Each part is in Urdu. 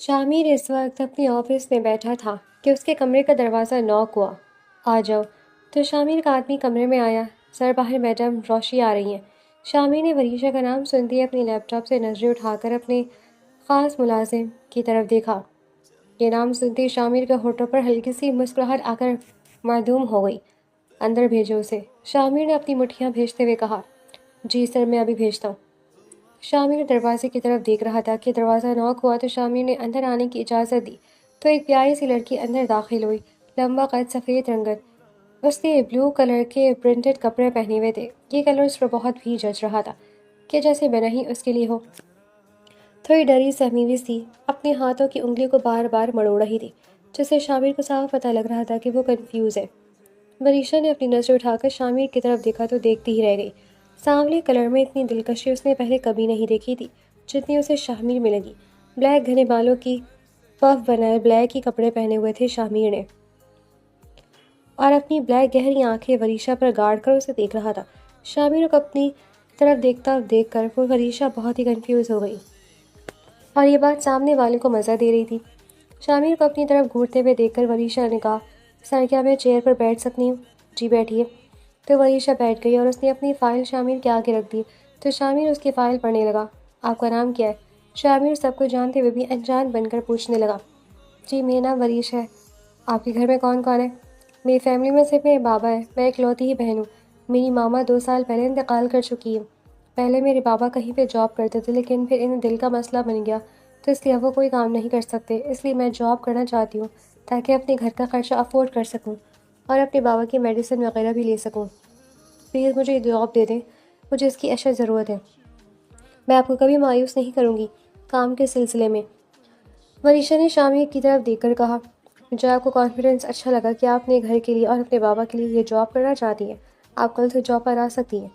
شامیر اس وقت اپنے آفس میں بیٹھا تھا کہ اس کے کمرے کا دروازہ نوک ہوا۔ آ جاؤ۔ تو شامیر کا آدمی کمرے میں آیا۔ سر باہر میڈم روشی آ رہی ہیں۔ شامیر نے وریشا کا نام سنتے ہی اپنی لیپ ٹاپ سے نظریں اٹھا کر اپنے خاص ملازم کی طرف دیکھا۔ یہ نام سنتے ہی شامیر کے ہونٹوں پر ہلکی سی مسکراہٹ آ کر معدوم ہو گئی۔ اندر بھیجو اسے، شامیر نے اپنی مٹھیاں بھیجتے ہوئے کہا۔ جی سر، میں ابھی بھیجتا ہوں۔ شامیر دروازے کی طرف دیکھ رہا تھا کہ دروازہ نوک ہوا تو شامیر نے اندر آنے کی اجازت دی تو ایک پیاری سی لڑکی اندر داخل ہوئی۔ لمبا قد، سفید رنگت۔ اس نے بلو کلر کے پرنٹڈ کپڑے پہنے ہوئے تھے۔ یہ کلر اس پر بہت بھی جچ رہا تھا کہ جیسے بنا ہی اس کے لیے ہو۔ تھوڑی ڈری سہمی ہوئی سی اپنے ہاتھوں کی انگلی کو بار بار مڑوڑ رہی تھی، جس سے شامیر کو صاف پتہ لگ رہا تھا کہ وہ کنفیوز ہے۔ وریشا نے اپنی نظر اٹھا کر شامیر کی طرف دیکھا تو دیکھتی ہی رہ گئی۔ سانولے کلر میں اتنی دلکشی اس نے پہلے کبھی نہیں دیکھی تھی جتنی اسے شامیر میں لگی۔ بلیک گھنے بالوں کی پف بنائے بلیک ہی کپڑے پہنے ہوئے تھے شامیر نے، اور اپنی بلیک گہری آنکھیں وریشا پر گاڑ کر اسے دیکھ رہا تھا۔ شامیر کو اپنی طرف دیکھتا دیکھ کر وہ وریشا بہت ہی کنفیوز ہو گئی، اور یہ بات سامنے والے کو مزہ دے رہی تھی۔ شامیر کو اپنی طرف گھورتے ہوئے دیکھ کر وریشا نے کہا، سر کیا میں چیئر پر بیٹھ سکتی ہوں؟ جی بیٹھیے۔ تو وریشا بیٹھ گئی اور اس نے اپنی فائل شامیر کے آگے رکھ دی تو شامیر اس کی فائل پڑھنے لگا۔ آپ کا نام کیا ہے؟ شامیر سب کو جانتے ہوئے بھی انجان بن کر پوچھنے لگا۔ جی میرا نام وریش ہے۔ آپ کے گھر میں کون کون ہے؟ میری فیملی میں صرف میرے بابا ہے، میں اکلوتی ہی بہن ہوں۔ میری ماما 2 سال پہلے انتقال کر چکی ہے۔ پہلے میرے بابا کہیں پہ جاب کرتے تھے لیکن پھر انہیں دل کا مسئلہ بن گیا تو اس لیے وہ کوئی کام نہیں کر سکتے، اس لیے میں جاب کرنا چاہتی ہوں تاکہ اپنے گھر کا خرچہ افورڈ کر سکوں اور اپنے بابا کی میڈیسن وغیرہ بھی لے سکوں۔ پلیز مجھے یہ جاب دے دیں، مجھے اس کی اشد ضرورت ہے۔ میں آپ کو کبھی مایوس نہیں کروں گی کام کے سلسلے میں۔ وریشا نے شامیر کی طرف دیکھ کر کہا، مجھے آپ کو کانفیڈنس اچھا لگا کہ آپ اپنے گھر کے لیے اور اپنے بابا کے لیے یہ جاب کرنا چاہتی ہیں۔ آپ کل سے جاب پر آ سکتی ہیں۔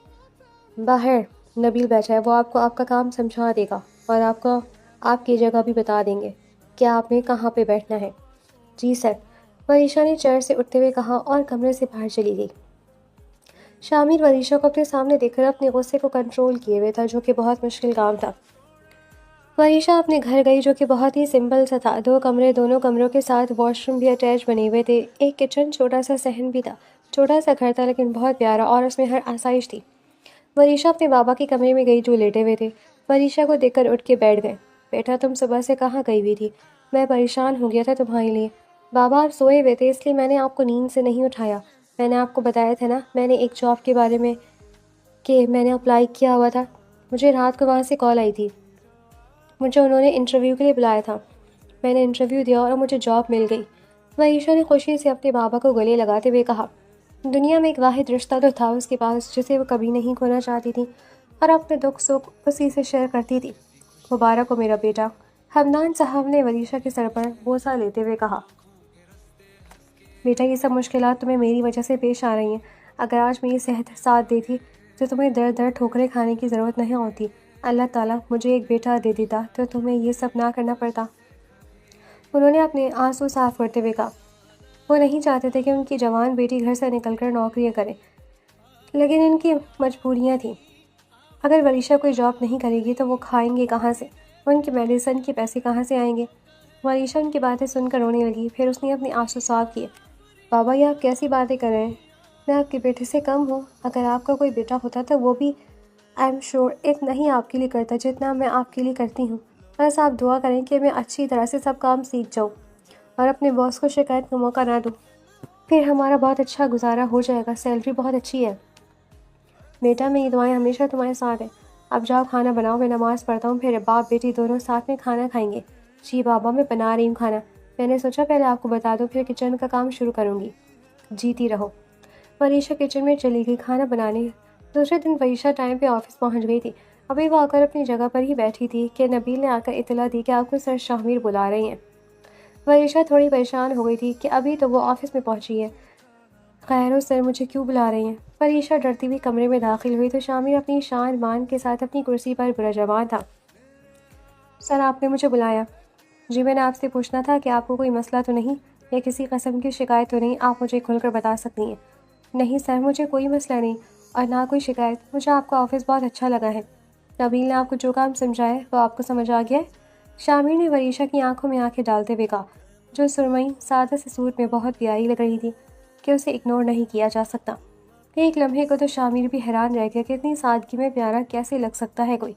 باہر نبیل بیٹھا ہے، وہ آپ کو آپ کا کام سمجھا دے گا اور آپ کو آپ کی جگہ بھی بتا دیں گے کہ آپ نے کہاں پہ بیٹھنا ہے۔ جی سر، وریشا نے چیئر سے اٹھتے ہوئے کہا اور کمرے سے باہر چلی گئی۔ شامیر وریشا کو اپنے سامنے دیکھ کر اپنے غصے کو کنٹرول کیے ہوئے تھا، جو کہ بہت مشکل کام تھا۔ وریشا اپنے گھر گئی جو کہ بہت ہی سمپل سا تھا۔ 2 کمرے، دونوں کمروں کے ساتھ واش روم بھی اٹیچ بنے ہوئے تھے۔ ایک کچن، چھوٹا سا صحن بھی تھا۔ چھوٹا سا گھر تھا لیکن بہت پیارا، اور اس میں ہر آسائش تھی۔ وریشا اپنے بابا کے کمرے میں گئی جو لیٹے ہوئے تھے۔ وریشا کو دیکھ کر اٹھ کے بیٹھ گئے۔ بیٹا تم صبح سے کہاں گئی ہوئی تھی؟ میں پریشان ہو گیا تھا تمہارے لیے۔ بابا آپ سوئے ہوئے تھے اس لیے میں نے آپ کو نیند سے نہیں اٹھایا۔ میں نے آپ کو بتایا تھا نا، میں نے ایک جاب کے بارے میں کہ میں نے اپلائی کیا ہوا تھا۔ مجھے رات کو وہاں سے کال آئی تھی، مجھے انہوں نے انٹرویو کے لیے بلایا تھا۔ میں نے انٹرویو دیا اور مجھے جاب مل گئی۔ وریشا نے خوشی سے اپنے بابا کو گلے لگاتے ہوئے کہا۔ دنیا میں ایک واحد رشتہ تو تھا اس کے پاس جسے وہ کبھی نہیں کھونا چاہتی تھی، اور اپنے دکھ سکھ اسی سے شیئر کرتی تھی۔ مبارک ہو میرا بیٹا، حمدان صاحب نے وریشا کے سر پر بوسہ لیتے ہوئے کہا۔ بیٹا یہ سب مشکلات تمہیں میری وجہ سے پیش آ رہی ہیں۔ اگر آج میری صحت ساتھ دیتی تو تمہیں در در ٹھوکریں کھانے کی ضرورت نہیں ہوتی۔ اللہ تعالیٰ مجھے ایک بیٹا دے دیتا تو تمہیں یہ سب نہ کرنا پڑتا۔ انہوں نے اپنے آنسو صاف کرتے ہوئے کہا۔ وہ نہیں چاہتے تھے کہ ان کی جوان بیٹی گھر سے نکل کر نوکریاں کرے، لیکن ان کی مجبوریاں تھیں۔ اگر وریشا کوئی جاب نہیں کرے گی تو وہ کھائیں گے کہاں سے؟ ان کی میڈیسن کے پیسے کہاں سے آئیں گے؟ وریشا ان کی باتیں سن کر رونے لگی۔ پھر اس نے اپنے آنسو صاف کیے۔ بابا یہ آپ کیسی باتیں کر رہے ہیں؟ میں آپ کے بیٹے سے کم ہوں؟ اگر آپ کا کوئی بیٹا ہوتا تو وہ بھی آئی ایم شیور اتنا ہی آپ کے لیے کرتا جتنا میں آپ کے لیے کرتی ہوں۔ بس آپ دعا کریں کہ میں اچھی طرح سے سب کام سیکھ جاؤں اور اپنے باس کو شکایت کا موقع نہ دوں، پھر ہمارا بہت اچھا گزارا ہو جائے گا، سیلری بہت اچھی ہے۔ بیٹا میری دعائیں ہمیشہ تمہارے ساتھ ہیں۔ اب جاؤ کھانا بناؤ، میں نماز پڑھتا ہوں، پھر باپ بیٹی دونوں ساتھ میں کھانا کھائیں گے۔ جی بابا میں بنا رہی ہوں کھانا، میں نے سوچا پہلے آپ کو بتا دوں پھر کچن کا کام شروع کروں گی۔ جیتی رہو۔ وریشا کچن میں چلی گئی کھانا بنانے۔ دوسرے دن وریشا ٹائم پہ آفس پہنچ گئی تھی۔ ابھی وہ آ کر اپنی جگہ پر ہی بیٹھی تھی کہ نبیل نے آ کر اطلاع دی کہ آپ کو سر شامیر بلا رہے ہیں۔ وریشا تھوڑی پریشان ہو گئی تھی کہ ابھی تو وہ آفس میں پہنچی ہے۔ خیر ہو سر، مجھے کیوں بلا رہے ہیں؟ وریشا ڈرتی ہوئی کمرے میں داخل ہوئی تو شامیر اپنی شان بان کے ساتھ اپنی کرسی پر برجمان تھا۔ سر آپ نے مجھے بلایا؟ جی میں نے آپ سے پوچھنا تھا کہ آپ کو کوئی مسئلہ تو نہیں یا کسی قسم کی شکایت تو نہیں، آپ مجھے کھل کر بتا سکتی ہیں۔ نہیں سر، مجھے کوئی مسئلہ نہیں اور نہ کوئی شکایت، مجھے آپ کا آفس بہت اچھا لگا ہے۔ نبیل نے آپ کو جو کام سمجھایا ہے وہ آپ کو سمجھ آ گیا ہے؟ شامر نے وریشا کی آنکھوں میں آنکھیں ڈالتے ہوئے کہا، جو سرمئی سادہ سے سوٹ میں بہت پیاری لگ رہی تھی کہ اسے اگنور نہیں کیا جا سکتا۔ ایک لمحے کو تو شامر بھی حیران رہ گیا کہ اتنی سادگی میں پیارا کیسے لگ سکتا ہے کوئی،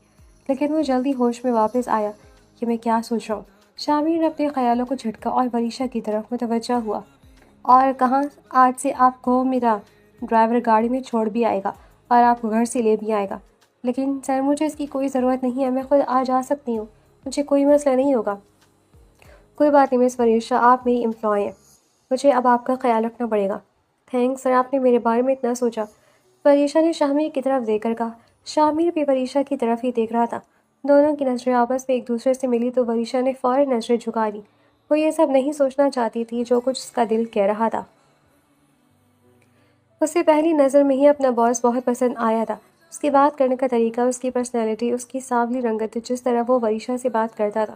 لیکن وہ جلدی ہوش میں واپس آیا کہ میں کیا سوچ رہا ہوں۔ شامر نے اپنے خیالوں کو جھٹکا اور وریشا کی طرف متوجہ ہوا۔ اور کہاں، آج سے آپ کو میرا ڈرائیور گاڑی میں چھوڑ بھی آئے گا اور آپ کو گھر سے لے بھی آئے گا۔ لیکن سر مجھے اس کی کوئی ضرورت نہیں ہے، میں خود آ جا سکتی ہوں، مجھے کوئی مسئلہ نہیں ہوگا۔ کوئی بات نہیں مس وریشا، آپ میری امپلائی ہیں، مجھے اب آپ کا خیال رکھنا پڑے گا۔ تھینکس سر، آپ نے میرے بارے میں اتنا سوچا۔ وریشا نے شامر کی طرف دیکھ کر کہا۔ شامر بھی وریشا کی طرف ہی دیکھ رہا تھا۔ دونوں کی نظریں آپس میں ایک دوسرے سے ملی تو وریشا نے فوراً نظریں جھکا دی۔ وہ یہ سب نہیں سوچنا چاہتی تھی جو کچھ اس کا دل کہہ رہا تھا۔ اسے پہلی نظر میں ہی اپنا باس بہت پسند آیا تھا۔ اس کی بات کرنے کا طریقہ، اس کی پرسنالٹی، اس کی سانولی رنگت، جس طرح وہ وریشا سے بات کرتا تھا،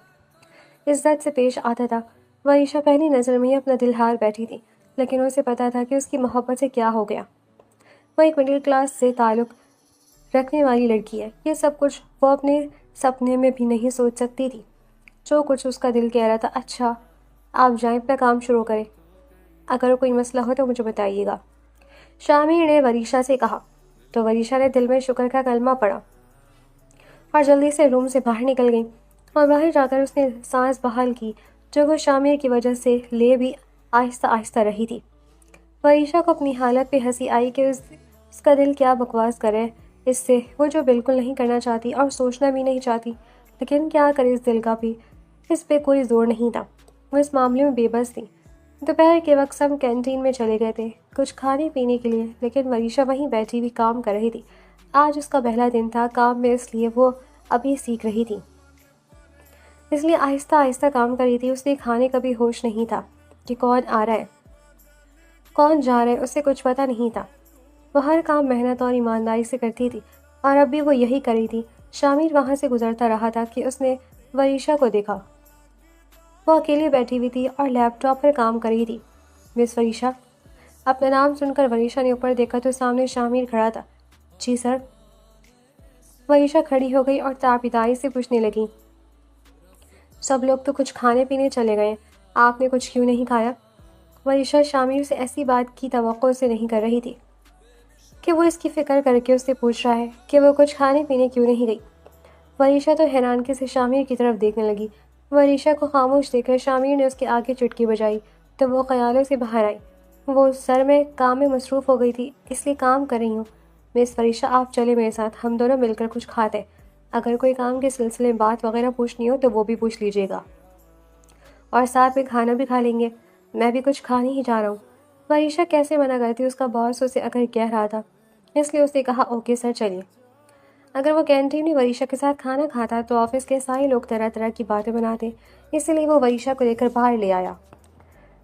عزت سے پیش آتا تھا۔ وریشا پہلی نظر میں ہی اپنا دل ہار بیٹھی تھی، لیکن اسے پتا تھا کہ اس کی محبت سے کیا ہو گیا۔ وہ ایک مڈل کلاس سے تعلق رکھنے والی لڑکی ہے، یہ سب کچھ وہ اپنے سپنے میں بھی نہیں سوچ سکتی تھی۔ جو کچھ اس کا دل کہہ رہا تھا، اچھا آپ جائیں، اپنا کام شروع کریں، اگر کوئی مسئلہ ہو تو مجھے بتائیے گا، شامر نے وریشا سے کہا۔ تو وریشا نے دل میں شکر کا کلمہ پڑھا اور جلدی سے روم سے باہر نکل گئی، اور باہر جا کر اس نے سانس بحال کی جو وہ شامر کی وجہ سے لے بھی آہستہ آہستہ رہی تھی۔ وریشا کو اپنی حالت پہ ہنسی آئی کہ اس کا دل کیا بکواس کرے اس سے، وہ جو بالکل نہیں کرنا چاہتی اور سوچنا بھی نہیں چاہتی، لیکن کیا کرے اس دل کا بھی، اس پہ کوئی زور نہیں تھا، وہ اس معاملے میں بے بس تھی۔ دوپہر کے وقت سب کینٹین میں چلے گئے تھے کچھ کھانے پینے کے لیے، لیکن وریشا وہیں بیٹھی ہوئی کام کر رہی تھی۔ آج اس کا پہلا دن تھا کام میں، اس لیے وہ ابھی سیکھ رہی تھی، اس لیے آہستہ آہستہ کام کر رہی تھی۔ اس لیے کھانے کا بھی ہوش نہیں تھا کہ کون آ رہا ہے کون جا رہا ہے، اسے کچھ پتہ نہیں تھا۔ وہ ہر کام محنت اور ایمانداری سے کرتی تھی، اور اب بھی وہ یہی کر رہی تھی۔ شامر وہاں سے گزرتا رہا تھا کہ اس نے وریشا کو دیکھا، وہ اکیلے بیٹھی ہوئی تھی اور لیپ ٹاپ پر کام کر رہی تھی۔ مس وریشا، اپنا نام سن کر وریشا نے اوپر دیکھا تو سامنے شامر کھڑا تھا۔ جی سر۔ وریشا کھڑی ہو گئی اور تاپیداری سے پوچھنے لگی، سب لوگ تو کچھ کھانے پینے چلے گئے، آپ نے کچھ کیوں نہیں کھایا؟ وریشا شامر سے ایسی بات کی توقع سے نہیں کر رہی تھی کہ وہ اس کی فکر کر کے اس سے پوچھ رہا ہے کہ وہ کچھ کھانے پینے کیوں نہیں گئی۔ وریشا تو حیرانگی سے شامر کی طرف دیکھنے لگی۔ وریشا کو خاموش دیکھ کر شامر نے اس کے آگے چٹکی بجائی تو وہ خیالوں سے باہر آئی۔ وہ سر میں کام میں مصروف ہو گئی تھی، اس لیے کام کر رہی ہوں۔ مس وریشا، آپ چلے میرے ساتھ، ہم دونوں مل کر کچھ کھاتے ہیں۔ اگر کوئی کام کے سلسلے میں بات وغیرہ پوچھنی ہو تو وہ بھی پوچھ لیجیے گا، اور ساتھ میں کھانا بھی کھا لیں گے، میں بھی کچھ کھانے ہی جا رہا ہوں۔ وریشا کیسے منع کرتی، اس کا باس اسے اگر کہہ رہا تھا، اس لیے اس نے کہا اوکے سر چلیے۔ اگر وہ کینٹین میں وریشا کے ساتھ کھانا کھاتا تو آفس کے سارے لوگ طرح طرح کی باتیں بناتے، اسی لیے وہ وریشا کو لے کر باہر لے آیا۔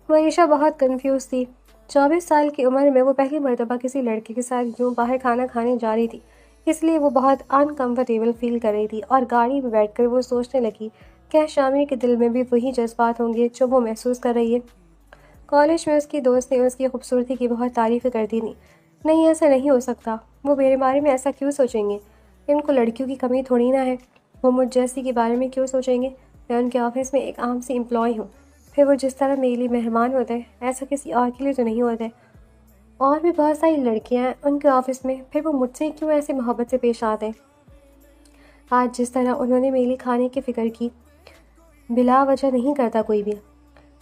وریشا بہت کنفیوز تھی۔ 24 سال کی عمر میں وہ پہلی مرتبہ کسی لڑکے کے ساتھ یوں باہر کھانا کھانے جا رہی تھی، اس لیے وہ بہت انکمفرٹیبل فیل کر رہی تھی، اور گاڑی میں بیٹھ کر وہ سوچنے لگی کیا شامر کے دل میں بھی وہی جذبات ہوں گے جو وہ محسوس کر رہی ہے۔ کالج میں اس کی دوست نے اس کی خوبصورتی کی بہت تعریف کرتی تھی۔ نہیں، ایسا نہیں ہو سکتا، وہ میرے بارے میں ایسا کیوں سوچیں گے، ان کو لڑکیوں کی کمی تھوڑی نہ ہے، وہ مجھ جیسی کے بارے میں کیوں سوچیں گے، میں ان کے آفس میں ایک عام سی امپلائی ہوں، پھر وہ جس طرح میرے لیے مہمان ہوتے ہیں ایسا کسی اور کے لیے تو نہیں ہوتے، اور بھی بہت ساری لڑکیاں ہیں ان کے آفس میں، پھر وہ مجھ سے کیوں ایسے محبت سے پیش آتے ہیں۔ آج جس طرح انہوں نے میرے لیے کھانے کی فکر کی، بلا وجہ نہیں کرتا کوئی بھی۔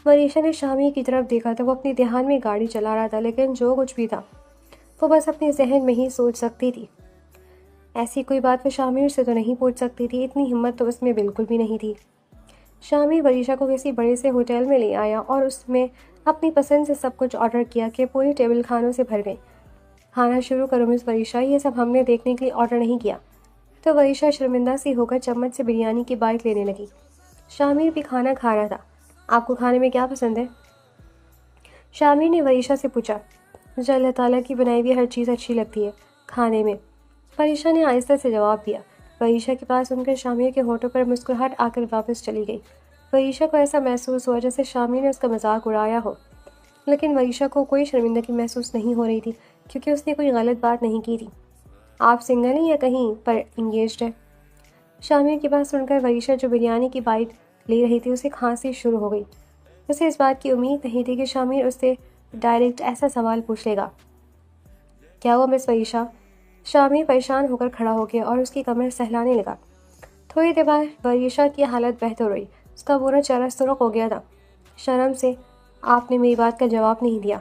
وریشا نے شامر کی طرف دیکھا تو وہ اپنے دھیان میں گاڑی چلا رہا تھا، لیکن جو کچھ بھی تھا وہ بس اپنے ذہن میں ہی سوچ سکتی تھی۔ ایسی کوئی بات وہ شامر سے تو نہیں پوچھ سکتی تھی، اتنی ہمت تو اس میں بالکل بھی نہیں تھی۔ شامر وریشا کو کسی بڑے سے ہوٹل میں لے آیا اور اس میں اپنی پسند سے سب کچھ آرڈر کیا کہ پوری ٹیبل کھانوں سے بھر گئی۔ کھانا شروع کرو مس وریشا، یہ سب ہم نے دیکھنے کے لیے آرڈر نہیں کیا۔ تو وریشا شرمندہ سی ہو کر چمچ سے بریانی کی بائٹ لینے لگی۔ شامر بھی کھانا کھا رہا تھا۔ آپ کو کھانے میں کیا پسند ہے؟ شامر نے وریشا سے پوچھا۔ مجھے اللہ تعالیٰ کی بنائی ہوئی ہر چیز اچھی لگتی ہے کھانے میں، وریشا نے آہستہ سے جواب دیا۔ وریشا کی بات سن کر شامر کے ہونٹوں پر مسکراہٹ آ کر واپس چلی گئی۔ وریشا کو ایسا محسوس ہوا جیسے شامر نے اس کا مذاق اڑایا ہو، لیکن وریشا کو کوئی شرمندگی محسوس نہیں ہو رہی تھی کیونکہ اس نے کوئی غلط بات نہیں کی تھی۔ آپ سنگل ہیں یا کہیں پر انگیجڈ ہے؟ شامر کی بات سن کر وریشا جو بریانی کی بائٹ لے رہی تھی اسے کھانسی شروع ہو گئی۔ اسے اس بات کی امید نہیں تھی کہ شامر اس سے ڈائریکٹ ایسا سوال پوچھ لے گا۔ کیا ہوا مس وریشا؟ شامر پریشان ہو کر کھڑا ہو گیا اور اس کی کمر سہلانے لگا۔ تھوڑی دیر بعد وریشا کی حالت بہتر ہوئی۔ اس کا پورا چہرہ سرخ ہو گیا تھا۔ شرم سے آپ نے میری بات کا جواب نہیں دیا۔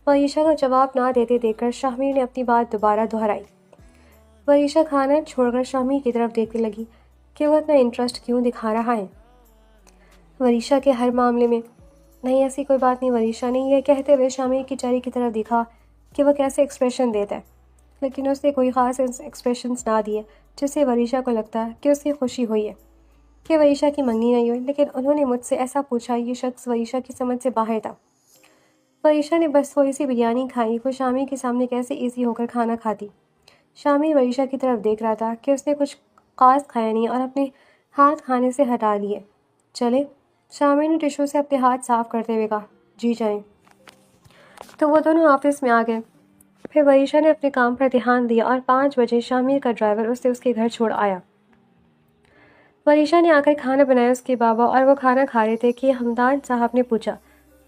وریشا کا جواب نہ دیتے دیکھ کر شامر نے اپنی بات دوبارہ دہرائی۔ وریشا کھانا چھوڑ کر شامر کی طرف دیکھنے لگی کہ وہ اتنا انٹرسٹ کیوں دکھا رہا ہے وریشا کے ہر معاملے میں۔ نہیں ایسی کوئی بات نہیں وریشا نے یہ کہتے ہوئے شامر کی چہرے کی طرف دیکھا کہ وہ کیسے ایکسپریشن دیتا ہے، لیکن اس نے کوئی خاص ایکسپریشنز نہ دیے جس سے وریشا کو لگتا کہ اس کی خوشی ہوئی ہے کہ وریشا کی منگنی نہیں ہوئی، لیکن انہوں نے مجھ سے ایسا پوچھا۔ یہ شخص وریشا کی سمجھ سے باہر تھا۔ وریشا نے بس تھوڑی سی بریانی کھائی، وہ شامر کے سامنے کیسے ایزی ہو کر کھانا کھاتی۔ شامر وریشا کی طرف دیکھ رہا تھا کہ اس نے کچھ خاص کھایا نہیں اور اپنے ہاتھ کھانے سے ہٹا لیے۔ چلے؟ شامر نے ٹشو سے اپنے ہاتھ صاف کرتے ہوئے کہا۔ جی جائیں۔ تو وہ دونوں آفس میں آ گئے۔ پھر وریشا نے اپنے کام پر دھیان دیا اور 5 بجے شامر کا ڈرائیور اسے اس کے گھر چھوڑ آیا۔ وریشا نے آ کر کھانا بنایا۔ اس کے بابا اور وہ کھانا کھا رہے تھے کہ حمدان صاحب نے پوچھا،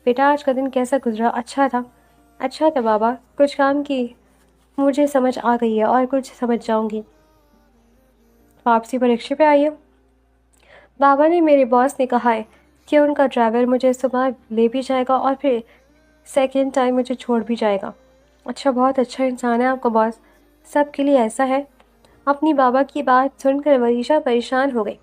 بیٹا آج کا دن کیسا گزرا؟ اچھا تھا؟ اچھا تھا بابا، کچھ کام کی مجھے سمجھ آ گئی ہے اور کچھ سمجھ جاؤں گی۔ واپسی پر رکشے پہ آئی ہو؟ بابا نے میرے باس نے کہا ہے کہ ان کا ڈرائیور مجھے صبح لے بھی جائے گا اور پھر سیکنڈ ٹائم مجھے چھوڑ بھی جائے گا۔ اچھا، بہت اچھا انسان ہے آپ کا باس، سب کے لیے ایسا ہے۔ اپنی بابا کی بات سن کر وریشا پریشان ہو گئی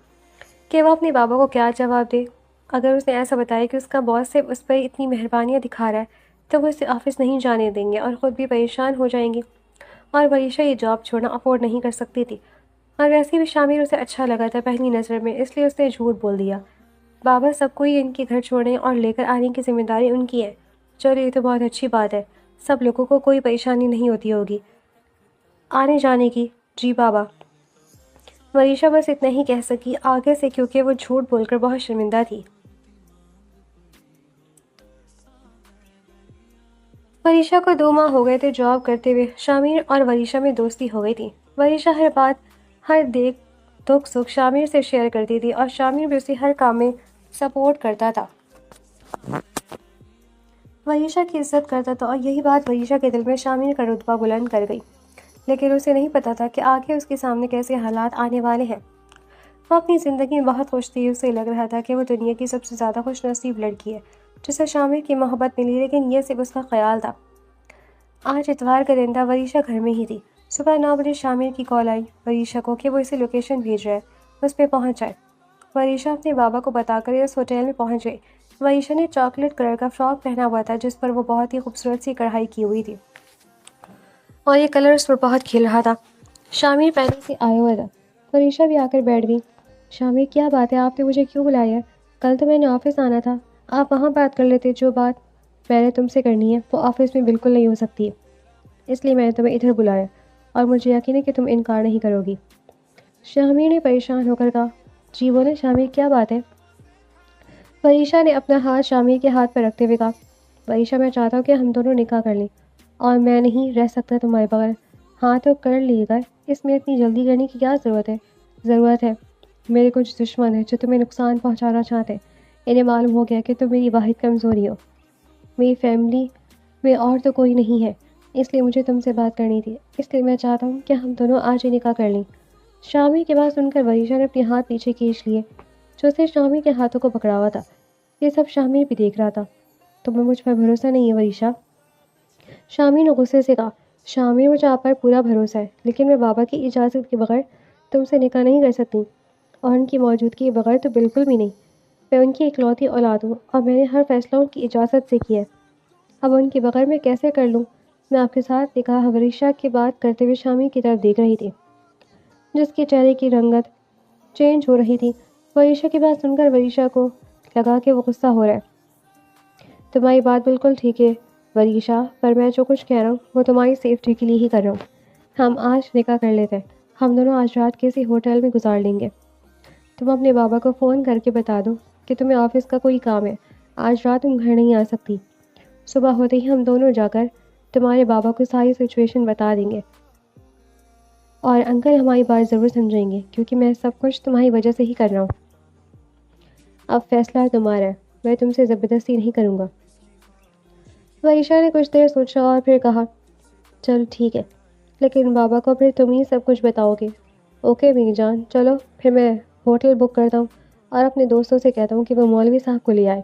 کہ وہ اپنے بابا کو کیا جواب دے۔ اگر اس نے ایسا بتایا کہ اس کا باس صرف اس پر اتنی مہربانیاں دکھا رہا ہے تو وہ اسے آفس نہیں جانے دیں گے اور خود بھی پریشان ہو جائیں گے، اور وریشا یہ جاب چھوڑنا افورڈ نہیں کر سکتی تھی، اور ویسے بھی شامر اسے اچھا لگا تھا پہلی نظر میں، اس لیے اس نے جھوٹ بول دیا۔ بابا سب کو ہی ان کے گھر چھوڑنے اور لے کر آنے کی ذمہ داری ان کی ہے۔ چلو یہ تو بہت اچھی بات ہے، سب لوگوں کو کوئی پریشانی نہیں ہوتی ہوگی آنے جانے کی۔ جی بابا۔ وریشا بس اتنا ہی کہہ سکی آگے سے کیونکہ وہ جھوٹ بول کر بہت شرمندہ تھی۔ وریشا کو 2 ماہ ہو گئے تھے جاب کرتے ہوئے۔ شامر اور وریشا میں دوستی ہو گئی تھی۔ وریشا ہر بات، ہر دکھ سکھ شامر سے شیئر کرتی تھی اور شامر بھی اسے ہر کام میں سپورٹ کرتا تھا، وریشا کی عزت کرتا تھا، اور یہی بات وریشا کے دل میں شامر کا رتبہ بلند کر گئی، لیکن اسے نہیں پتا تھا کہ آگے اس کے سامنے کیسے حالات آنے والے ہیں۔ وہ اپنی زندگی میں بہت خوش تھی، اسے لگ رہا تھا کہ وہ دنیا کی سب سے زیادہ خوش نصیب لڑکی ہے جسے شامر کی محبت ملی، لیکن یہ صرف اس کا خیال تھا۔ آج اتوار کا دن تھا، وریشا گھر میں ہی تھی۔ صبح 9 بجے شامر کی کال آئی وریشا کو کہ وہ اسے لوکیشن بھیج رہا ہے، اس پہ پہنچ جائے۔ وریشا اپنے بابا کو بتا کر اس ہوٹل میں پہنچ گئی۔ وریشا نے چاکلیٹ کلر کا فراک پہنا ہوا تھا جس پر وہ بہت ہی خوبصورت سی کڑھائی کی ہوئی تھی، اور یہ کلر اس پر بہت کھل رہا تھا۔ شامر پہلے سے آیا ہوا تھا۔ وریشا بھی آ کر بیٹھ گئی۔ شامر کیا بات ہے، آپ نے مجھے کیوں بلایا ہے؟ کل تو میں نے آفس آنا تھا، آپ وہاں بات کر لیتے، جو بات میں نے تم سے کرنی ہے وہ آفس میں بالکل نہیں ہو سکتی، اس لیے میں نے تمہیں ادھر بلایا، اور مجھے یقین ہے کہ تم انکار نہیں کرو گی۔ شامر نے پریشان ہو کر کہا۔ جی بولے شامر، کیا بات ہے؟ وریشا نے اپنا ہاتھ شامر کے ہاتھ پر رکھتے ہوئے کہا، وریشا میں چاہتا ہوں کہ ہم دونوں نکاح کر لیں، اور میں نہیں رہ سکتا تمہارے بغیر۔ ہاں تو کر لیے گا، اس میں اتنی جلدی کرنے کی کیا ضرورت ہے؟ میرے کچھ دشمن ہیں جو تمہیں نقصان پہنچانا چاہتے ہیں، انہیں معلوم ہو گیا کہ تم میری واحد کمزوری ہو، میری فیملی میں اور تو کوئی نہیں ہے، اس لیے مجھے تم سے بات کرنی تھی، اس لیے میں چاہتا ہوں کہ ہم دونوں آج ہی نکاح کر لیں۔ شامر کی بات سن کر وریشا نے اپنے ہاتھ پیچھے کھینچ لیے جو اسے شامر کے ہاتھوں کو پکڑا ہوا تھا۔ یہ سب شامر بھی دیکھ رہا تھا۔ تمہیں مجھ پر بھروسہ نہیں ہے وریشا؟ شامر نے غصے سے کہا۔ شامر، مجھے آپ پر پورا بھروسہ ہے، لیکن میں بابا کی اجازت کے بغیر تم سے نکاح نہیں کر سکتی، اور ان کی موجودگی کے بغیر تو بالکل بھی نہیں۔ میں ان کی اکلوتی اولاد ہوں اور میں نے ہر فیصلہ ان کی اجازت سے کیا ہے، اب ان کے بغیر میں کیسے کر لوں؟ میں آپ کے ساتھ نکاح۔ وریشا کی بات کرتے ہوئے شامر کی طرف دیکھ رہی تھی جس کے چہرے کی رنگت چینج ہو رہی تھی۔ وریشا کی بات سن کر وریشا کو لگا کہ وہ غصہ ہو رہا ہے۔ تمہاری بات بالکل ٹھیک ہے وریشا، پر میں جو کچھ کہہ رہا ہوں وہ تمہاری سیفٹی کے لیے ہی کر رہا ہوں۔ ہم آج نکاح کر لیتے ہیں، ہم دونوں آج رات کسی ہوٹل میں گزار لیں گے۔ تم اپنے بابا کو فون کر کے بتا دو کہ تمہیں آفس کا کوئی کام ہے، آج رات تم گھر نہیں آ سکتی۔ صبح ہوتے ہی ہم دونوں جا کر تمہارے بابا کو ساری سچویشن بتا دیں گے، اور انکل ہماری بات ضرور سمجھیں گے کیونکہ میں سب کچھ تمہاری وجہ سے ہی کر رہا ہوں۔ اب فیصلہ تمہارا ہے، میں تم سے زبردستی نہیں کروں گا۔ وریشا نے کچھ دیر سوچا اور پھر کہا، چلو ٹھیک ہے، لیکن بابا کو پھر تم ہی سب کچھ بتاؤ گے۔ اوکے میری جان، چلو پھر میں ہوٹل بک کرتا ہوں اور اپنے دوستوں سے کہتا ہوں کہ وہ مولوی صاحب کو لے آئے۔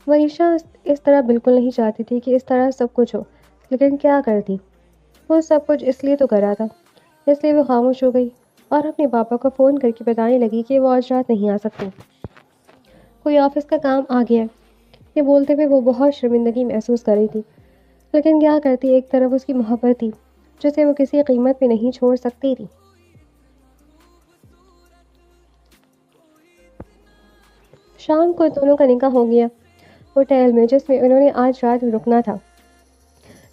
وریشا اس طرح بالکل نہیں چاہتی تھی کہ اس طرح سب کچھ ہو، لیکن کیا کرتی، وہ سب کچھ اس لیے تو کر رہا تھا۔ اس لیے وہ خاموش ہو گئی اور اپنے پاپا کو فون کر کے بتانے لگی کہ وہ آج رات نہیں آ سکتی، کوئی آفس کا کام آ گیا ہے۔ یہ بولتے ہوئے وہ بہت شرمندگی محسوس کر رہی تھی، لیکن کیا کرتی، ایک طرف اس کی محبت تھی جسے وہ کسی قیمت پہ نہیں چھوڑ سکتی تھی۔ شام کو دونوں کا نکاح ہو گیا ہوٹل میں جس میں انہوں نے آج رات رکنا تھا۔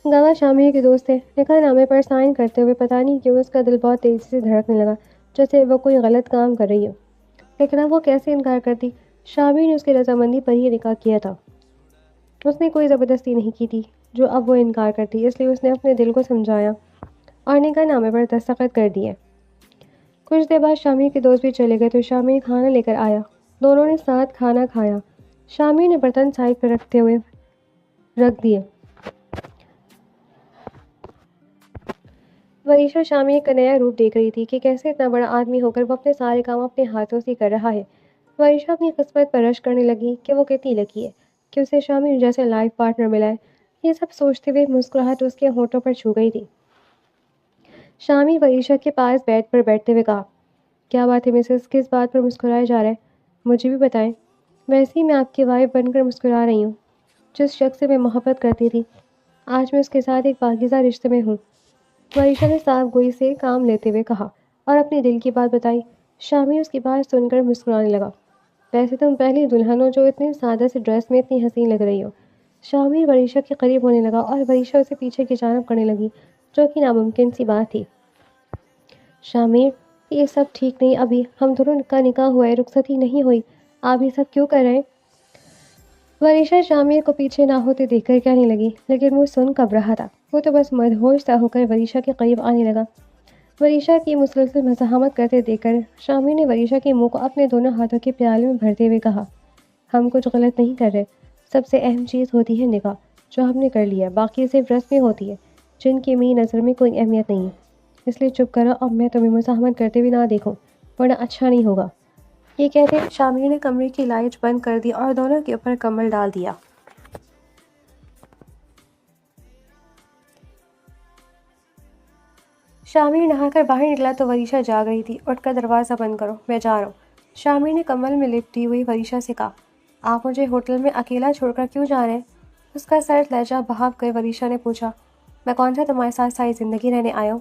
گواہ شامل کے دوست تھے۔ نکاح نامے پر سائن کرتے ہوئے پتہ نہیں کیوں اس کا دل بہت تیزی سے دھڑکنے لگا، جیسے وہ کوئی غلط کام کر رہی ہو، لیکن اب وہ کیسے انکار کرتی؟ شامل نے اس کی رضامندی پر ہی نکاح کیا تھا، اس نے کوئی زبردستی نہیں کی تھی جو اب وہ انکار کرتی، اس لیے اس نے اپنے دل کو سمجھایا اور نکاح نامے پر دستخط کر دیے۔ کچھ دیر بعد شامی کے دوست بھی چلے گئے تو شامی کھانا لے کر آیا، دونوں نے ساتھ کھانا کھایا۔ شامی نے برتن سائڈ پر رکھتے ہوئے رکھ دیے۔ وریشا شامی کا نیا روپ دیکھ رہی تھی کہ کیسے اتنا بڑا آدمی ہو کر وہ اپنے سارے کام اپنے ہاتھوں سے کر رہا ہے۔ وریشا اپنی قسمت پر رشک کرنے لگی کہ وہ کتنی لکی ہے کہ اسے شامی جیسے لائف پارٹنر ملا ہے۔ یہ سب سوچتے ہوئے مسکراہٹ اس کے ہونٹوں پر چھو گئی تھی۔ شامی وریشا کے پاس بیڈ پر بیٹھتے ہوئے کہا، کیا بات ہے مسز، کس بات پر مسکرائے جا رہے ہیں؟ مجھے بھی بتائیں۔ ویسے ہی میں آپ کی وائف بن کر مسکرا رہی ہوں۔ جس شخص سے میں محبت کرتی تھی، آج میں اس کے ساتھ ایک پاکیزہ رشتے میں ہوں۔ وریشا نے صاف گوئی سے کام لیتے ہوئے کہا اور اپنے دل کی بات بتائی۔ شامی اس کی بات سن کر مسکرانے لگا۔ ویسے تم پہلی دلہن ہو جو اتنی سادہ سی ڈریس میں اتنی حسین لگ رہی ہو۔ شامی وریشا کے قریب ہونے لگا اور وریشا اسے پیچھے کی جانب کرنے لگی، جو کہ ناممکن سی بات تھی۔ شامیر، یہ سب ٹھیک نہیں، ابھی ہم دونوں کا نکاح ہوا ہے، رخصتی نہیں ہوئی، آپ یہ سب کیوں کر رہے ہیں؟ وریشا شامیر کو پیچھے نہ ہوتے دیکھ کر کہنے لگی، لیکن وہ سن کب رہا تھا، وہ تو بس مدہوش سا ہو کر وریشا کے قریب آنے لگا۔ وریشا کی مسلسل مزاحمت کرتے دیکھ کر شامیر نے وریشا کے منہ کو اپنے دونوں ہاتھوں کے پیالے میں بھرتے ہوئے کہا، ہم کچھ غلط نہیں کر رہے، سب سے اہم چیز ہوتی ہے نکاح، جو ہم نے کر لیا، باقی صرف رسمیں ہوتی ہے جن کی میری نظر میں کوئی اہمیت نہیں ہے، اس لیے چپ کرو، اب میں تمہیں مزاحمت کرتے ہوئے نہ دیکھوں ورنہ اچھا نہیں ہوگا۔ یہ کہتے شامیر نے کمرے کی لائٹ بند کر دی اور دونوں کے اوپر کمبل ڈال دیا۔ شامیر نہا کر باہر نکلا تو وریشا جاگ رہی تھی۔ اٹھ کر دروازہ بند کرو، میں جا رہا ہوں۔ شامیر نے کمبل میں لپٹی ہوئی وریشا سے کہا، آپ مجھے ہوٹل میں اکیلا چھوڑ کر کیوں جا رہے ہیں؟ اس کا سر لہجہ بھاپ کر وریشا نے پوچھا، میں کون سا تمہارے ساتھ ساری زندگی رہنے آیا ہوں؟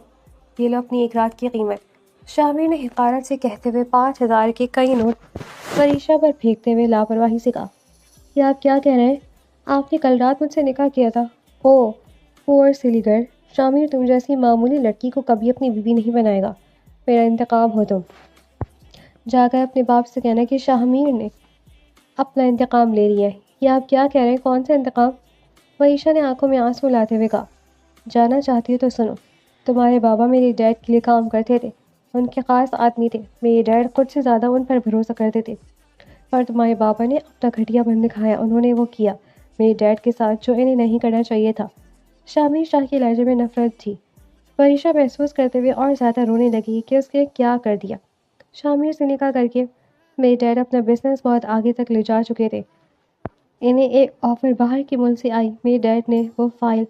یہ لو اپنی ایک رات کی قیمت۔ شامیر نے حقارت سے کہتے ہوئے 5,000 کے کئی نوٹ وریشا پر پھینکتے ہوئے لاپرواہی سے کہا، یہ آپ کیا کہہ رہے ہیں؟ آپ نے کل رات مجھ سے نکاح کیا تھا۔ اوہ پور سلی گرل، شامیر تم جیسی معمولی لڑکی کو کبھی اپنی بیوی نہیں بنائے گا، میرا انتقام ہو تم۔ جا کر اپنے باپ سے کہنا کہ شامیر نے اپنا انتقام لے لیا ہے۔ یہ آپ کیا کہہ رہے ہیں، کون سا انتقام؟ وریشا نے آنکھوں میں آنسو لاتے ہوئے کہا، جانا چاہتی ہو تو سنو، تمہارے بابا میرے ڈیڈ کے لیے کام کرتے تھے، ان کے خاص آدمی تھے، میرے ڈیڈ خود سے زیادہ ان پر بھروسہ کرتے تھے، اور تمہارے بابا نے اپنا گھٹیا بن دکھایا، انہوں نے وہ کیا میرے ڈیڈ کے ساتھ جو انہیں نہیں کرنا چاہیے تھا۔ شامیر شاہ کے لہجے میں نفرت تھی۔ وریشا محسوس کرتے ہوئے اور زیادہ رونے لگی کہ اس نے کیا کر دیا۔ شامیر سے نکاح کر کے میرے ڈیڈ اپنا بزنس بہت آگے تک لے جا چکے تھے، انہیں ایک آفر باہر کے ملک سے آئی، میرے ڈیڈ نے وہ فائل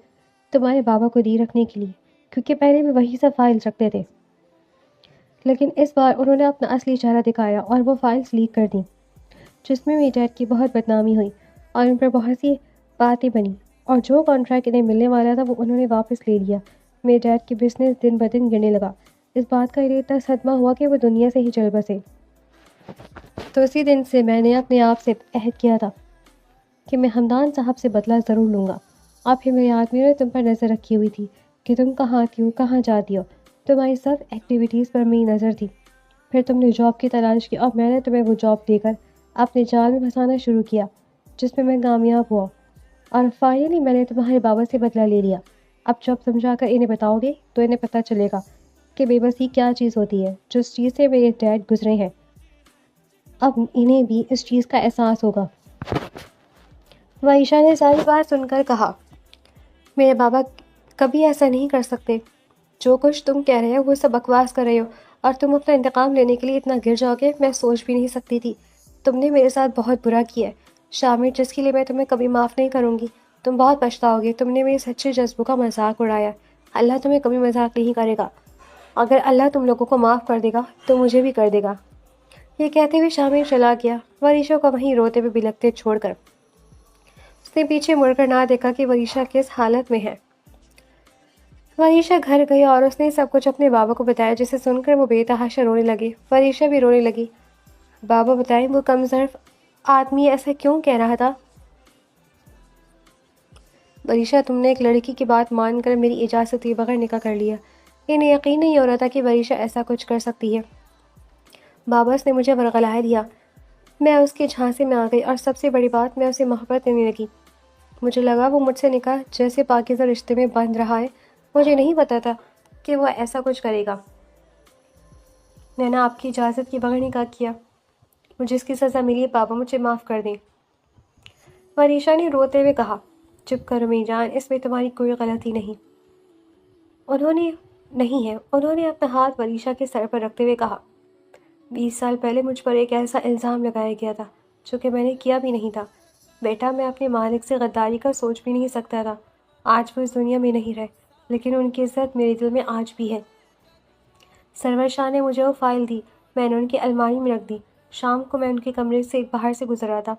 تمہارے بابا کو دی رکھنے کے لیے، کیونکہ پہلے بھی وہی سب فائل رکھتے تھے، لیکن اس بار انہوں نے اپنا اصلی چہرہ دکھایا اور وہ فائلز لیک کر دیں، جس میں میرے ڈیڈ کی بہت بدنامی ہوئی اور ان پر بہت سی باتیں بنی، اور جو کانٹریکٹ انہیں ملنے والا تھا وہ انہوں نے واپس لے لیا۔ میرے ڈیڈ کی بزنس دن بدن گرنے لگا۔ اس بات کا انہیں اتنا صدمہ ہوا کہ وہ دنیا سے ہی چل بسے۔ تو اسی دن سے میں نے اپنے آپ سے عہد کیا تھا کہ میں ہمدان صاحب سے بدلہ ضرور لوں گا۔ اب پھر میرے آدمیوں نے تم پر نظر رکھی ہوئی تھی کہ تم کہاں آتی ہو، کہاں جاتی ہو، تمہاری سب ایکٹیویٹیز پر میری نظر تھی۔ پھر تم نے جاب کی تلاش کی اور میں نے تمہیں وہ جاب دے کر اپنے جال میں پھنسانا شروع کیا، جس میں میں کامیاب ہوا، اور فائنلی میں نے تمہارے بابا سے بدلہ لے لیا۔ اب جب سمجھا کر انہیں بتاؤ گے تو انہیں پتہ چلے گا کہ بے بسی کیا چیز ہوتی ہے، جس چیز سے میرے ڈیڈ گزرے ہیں۔ اب انہیں بھی اس چیز کا احساس ہوگا۔ وعیشہ نے ساری بات سن کر کہا، میرے بابا کبھی ایسا نہیں کر سکتے۔ جو کچھ تم کہہ رہے ہو وہ سب بکواس کر رہے ہو، اور تم اپنا انتقام لینے کے لیے اتنا گر جاؤ گے میں سوچ بھی نہیں سکتی تھی۔ تم نے میرے ساتھ بہت برا کیا ہے شامر، جس کے لیے میں تمہیں کبھی معاف نہیں کروں گی۔ تم بہت پچھتاؤ گے، تم نے میرے سچے جذبوں کا مذاق اڑایا۔ اللہ تمہیں کبھی مذاق نہیں کرے گا۔ اگر اللہ تم لوگوں کو معاف کر دے گا تو مجھے بھی کر دے گا۔ یہ کہتے ہوئے شامر چلا گیا، وریشا کو وہیں روتے ہوئے بلکتے چھوڑ کر۔ اس نے پیچھے مڑ کر نہ دیکھا کہ وریشا کس حالت میں ہے۔ وریشا گھر گئی اور اس نے سب کچھ اپنے بابا کو بتایا، جسے سن کر وہ بے تحاشا رونے لگی۔ وریشا بھی رونے لگی۔ بابا بتائیں، وہ کم ظرف آدمی ایسا کیوں کہہ رہا تھا؟ وریشا، تم نے ایک لڑکی کی بات مان کر میری اجازت دیے بغیر نکاح کر لیا۔ انہیں یقین نہیں ہو رہا تھا کہ وریشا ایسا کچھ کر سکتی ہے۔ بابا، اس نے مجھے ورغلا دیا، میں اس کے جھانسے میں آ گئی، اور سب سے بڑی بات، میں اسے محبت دینے لگی۔ مجھے لگا وہ مجھ سے نکاح جیسے پاکیزہ رشتے میں بندھ رہا ہے۔ مجھے نہیں پتا تھا کہ وہ ایسا کچھ کرے گا۔ میں نے آپ کی اجازت کے بغیر نکاح کیا۔ مجھے اس کی سزا ملی، بابا مجھے معاف کر دیں۔ وریشا نے روتے ہوئے کہا، چپ کرو میری جان، اس میں تمہاری کوئی غلطی نہیں۔ انہوں نے اپنا ہاتھ وریشا کے سر پر رکھتے ہوئے کہا، 20 سال پہلے مجھ پر ایک ایسا الزام لگایا گیا تھا جو کہ میں نے کیا بھی نہیں تھا۔ بیٹا، میں اپنے مالک سے غداری کا سوچ بھی نہیں سکتا تھا۔ آج وہ اس دنیا میں نہیں رہے، لیکن ان کی عزت میرے دل میں آج بھی ہے۔ سرور شاہ نے مجھے وہ فائل دی، میں نے ان کی الماری میں رکھ دی۔ شام کو میں ان کے کمرے سے باہر سے گزر رہا تھا،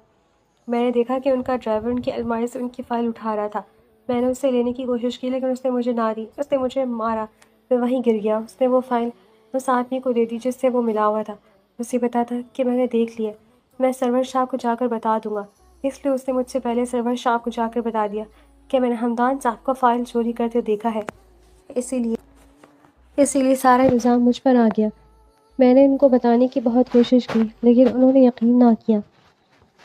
میں نے دیکھا کہ ان کا ڈرائیور ان کی الماری سے ان کی فائل اٹھا رہا تھا۔ میں نے اس سے لینے کی کوشش کی، لیکن اس نے مجھے نہ دی۔ اس نے مجھے مارا، میں وہیں گر گیا۔ اس نے وہ فائل اس آدمی کو دے دی جس سے وہ ملا ہوا تھا۔ اسے پتا تھا کہ میں نے دیکھ لیا، میں سرور شاہ کو جا کر بتا دوں گا، اس لیے اس نے مجھ سے پہلے سرور شاہ کو جا کر بتا دیا کہ میں نے ہمدان صاحب کو فائل چوری کرتے دیکھا ہے۔ اسی لیے سارا الزام مجھ پر آ گیا۔ میں نے ان کو بتانے کی بہت کوشش کی، لیکن انہوں نے یقین نہ کیا۔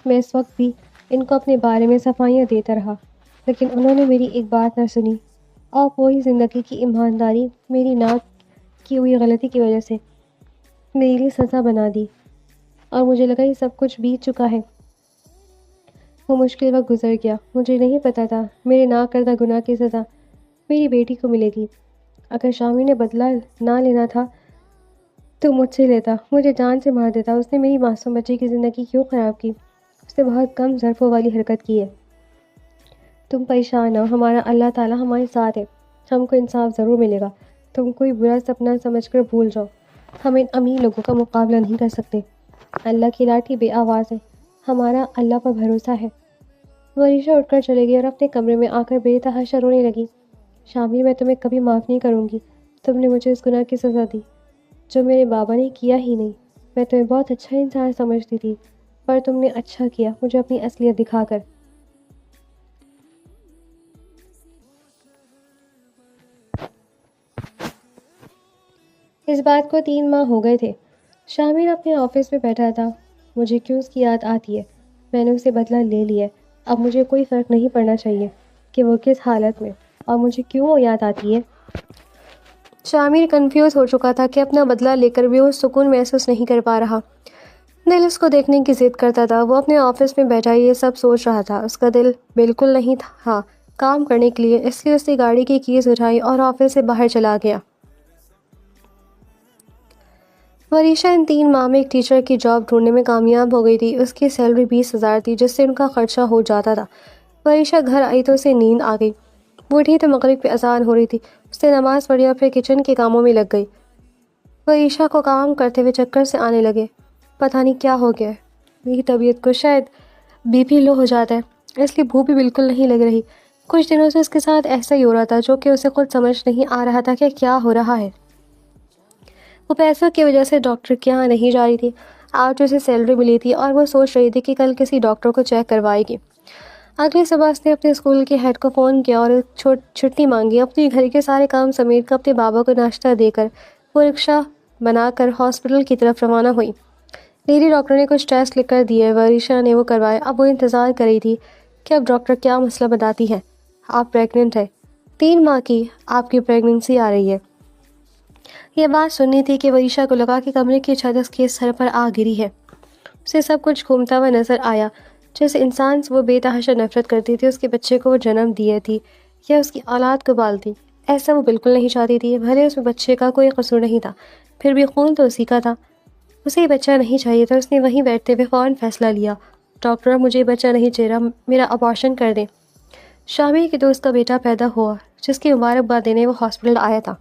میں اس وقت بھی ان کو اپنے بارے میں صفائیاں دیتا رہا، لیکن انہوں نے میری ایک بات نہ سنی، اور پوری زندگی کی ایمانداری میری نہ کی ہوئی غلطی کی وجہ سے میرے لیے سزا بنا دی، اور مجھے لگا یہ سب کچھ بیت چکا ہے۔ وہ مشکل وقت گزر گیا۔ مجھے نہیں پتا تھا میرے نہ کردہ گناہ کی سزا میری بیٹی کو ملے گی۔ اگر شامی نے بدلہ نہ لینا تھا تو مجھ سے لیتا، مجھے جان سے مار دیتا۔ اس نے میری معصوم بچی کی زندگی کیوں خراب کی؟ اس نے بہت کم ظرفوں والی حرکت کی ہے۔ تم پریشان نہ ہو، ہمارا اللہ تعالیٰ ہمارے ساتھ ہے، ہم کو انصاف ضرور ملے گا۔ تم کوئی برا سپنا سمجھ کر بھول جاؤ، ہم ان امیر لوگوں کا مقابلہ نہیں کر سکتے۔ اللہ کی لاٹھی بے آواز ہے، ہمارا اللہ پر بھروسہ ہے۔ وریشا اٹھ کر چلے گئی اور اپنے کمرے میں آ کر بے تحاشا رونے لگی۔ شامی، میں تمہیں کبھی معاف نہیں کروں گی۔ تم نے مجھے اس گناہ کی سزا دی جو میرے بابا نے کیا ہی نہیں۔ میں تمہیں بہت اچھا انسان سمجھتی تھی، پر تم نے اچھا کیا مجھے اپنی اصلیت دکھا کر۔ اس بات کو 3 ماہ ہو گئے تھے۔ شامر اپنے آفس میں بیٹھا تھا۔ مجھے کیوں اس کی یاد آتی ہے؟ میں نے اسے بدلہ لے لیا ہے، اب مجھے کوئی فرق نہیں پڑنا چاہیے کہ وہ کس حالت میں، اور مجھے کیوں وہ یاد آتی ہے۔ شامر کنفیوز ہو چکا تھا کہ اپنا بدلہ لے کر بھی وہ سکون محسوس نہیں کر پا رہا۔ دل اس کو دیکھنے کی ضد کرتا تھا۔ وہ اپنے آفس میں بیٹھا یہ سب سوچ رہا تھا۔ اس کا دل بالکل نہیں تھا کام کرنے کے لیے، اس لیے اس نے گاڑی کی کیز اٹھائی اور آفس سے باہر چلا گیا۔ وریشا ان 3 ماہ میں ایک ٹیچر کی جاب ڈھونڈنے میں کامیاب ہو گئی تھی۔ اس کی سیلری 20,000 تھی، جس سے ان کا خرچہ ہو جاتا تھا۔ وریشا گھر آئی تو اسے نیند آ گئی۔ وہ اٹھی تو مغرب پہ اذان ہو رہی تھی۔ اس نے نماز پڑھی اور پھر کچن کے کاموں میں لگ گئی۔ وریشا کو کام کرتے ہوئے چکر سے آنے لگے۔ پتہ نہیں کیا ہو گیا ہے، میری طبیعت کو شاید بی پی لو ہو جاتا ہے، اس لیے بھوک بھی بالکل نہیں لگ رہی۔ کچھ دنوں سے اس کے ساتھ ایسا ہی ہو رہا تھا، جو کہ اسے خود سمجھ نہیں آ رہا تھا کہ کیا ہو رہا ہے۔ وہ پیسوں کی وجہ سے ڈاکٹر کے یہاں نہیں جا رہی تھی۔ آج اسے سیلری ملی تھی اور وہ سوچ رہی تھی کہ کل کسی ڈاکٹر کو چیک کروائے گی۔ اگلی صبح اس نے اپنے اسکول کے ہیڈ کو فون کیا اور چھٹی مانگی۔ اپنے گھر کے سارے کام سمیٹ کر اپنے بابا کو ناشتہ دے کر وہ رکشہ بنا کر ہاسپٹل کی طرف روانہ ہوئی۔ لیڈی ڈاکٹر نے کچھ ٹیسٹ لکھ کر دیے، وریشا نے وہ کروائے۔ اب وہ انتظار کر رہی تھی کہ اب ڈاکٹر کیا مسئلہ بتاتی ہے۔ آپ پریگننٹ ہے، 3 ماہ کی آپ کی پریگننسی آ رہی ہے۔ یہ بات سننی تھی کہ وریشا کو لگا کہ کمرے کی چھت اس کے سر پر آ گری ہے۔ اسے سب کچھ گھومتا ہوا نظر آیا. جس انسان سے وہ بے تحاشا نفرت کرتی تھی، اس کے بچے کو وہ جنم دیے تھی یا اس کی اولاد کو پالتی، ایسا وہ بالکل نہیں چاہتی تھی. بھلے اس میں بچے کا کوئی قصور نہیں تھا، پھر بھی خون تو اسی کا تھا. اسے یہ بچہ نہیں چاہیے تھا. اس نے وہیں بیٹھتے ہوئے فوراً فیصلہ لیا. ڈاکٹر، مجھے یہ بچہ نہیں چاہیے، میرا ابارشن کر دیں. شامر کے دوست کا بیٹا پیدا ہوا، جس کی مبارکباد دینے وہ ہاسپٹل آیا تھا،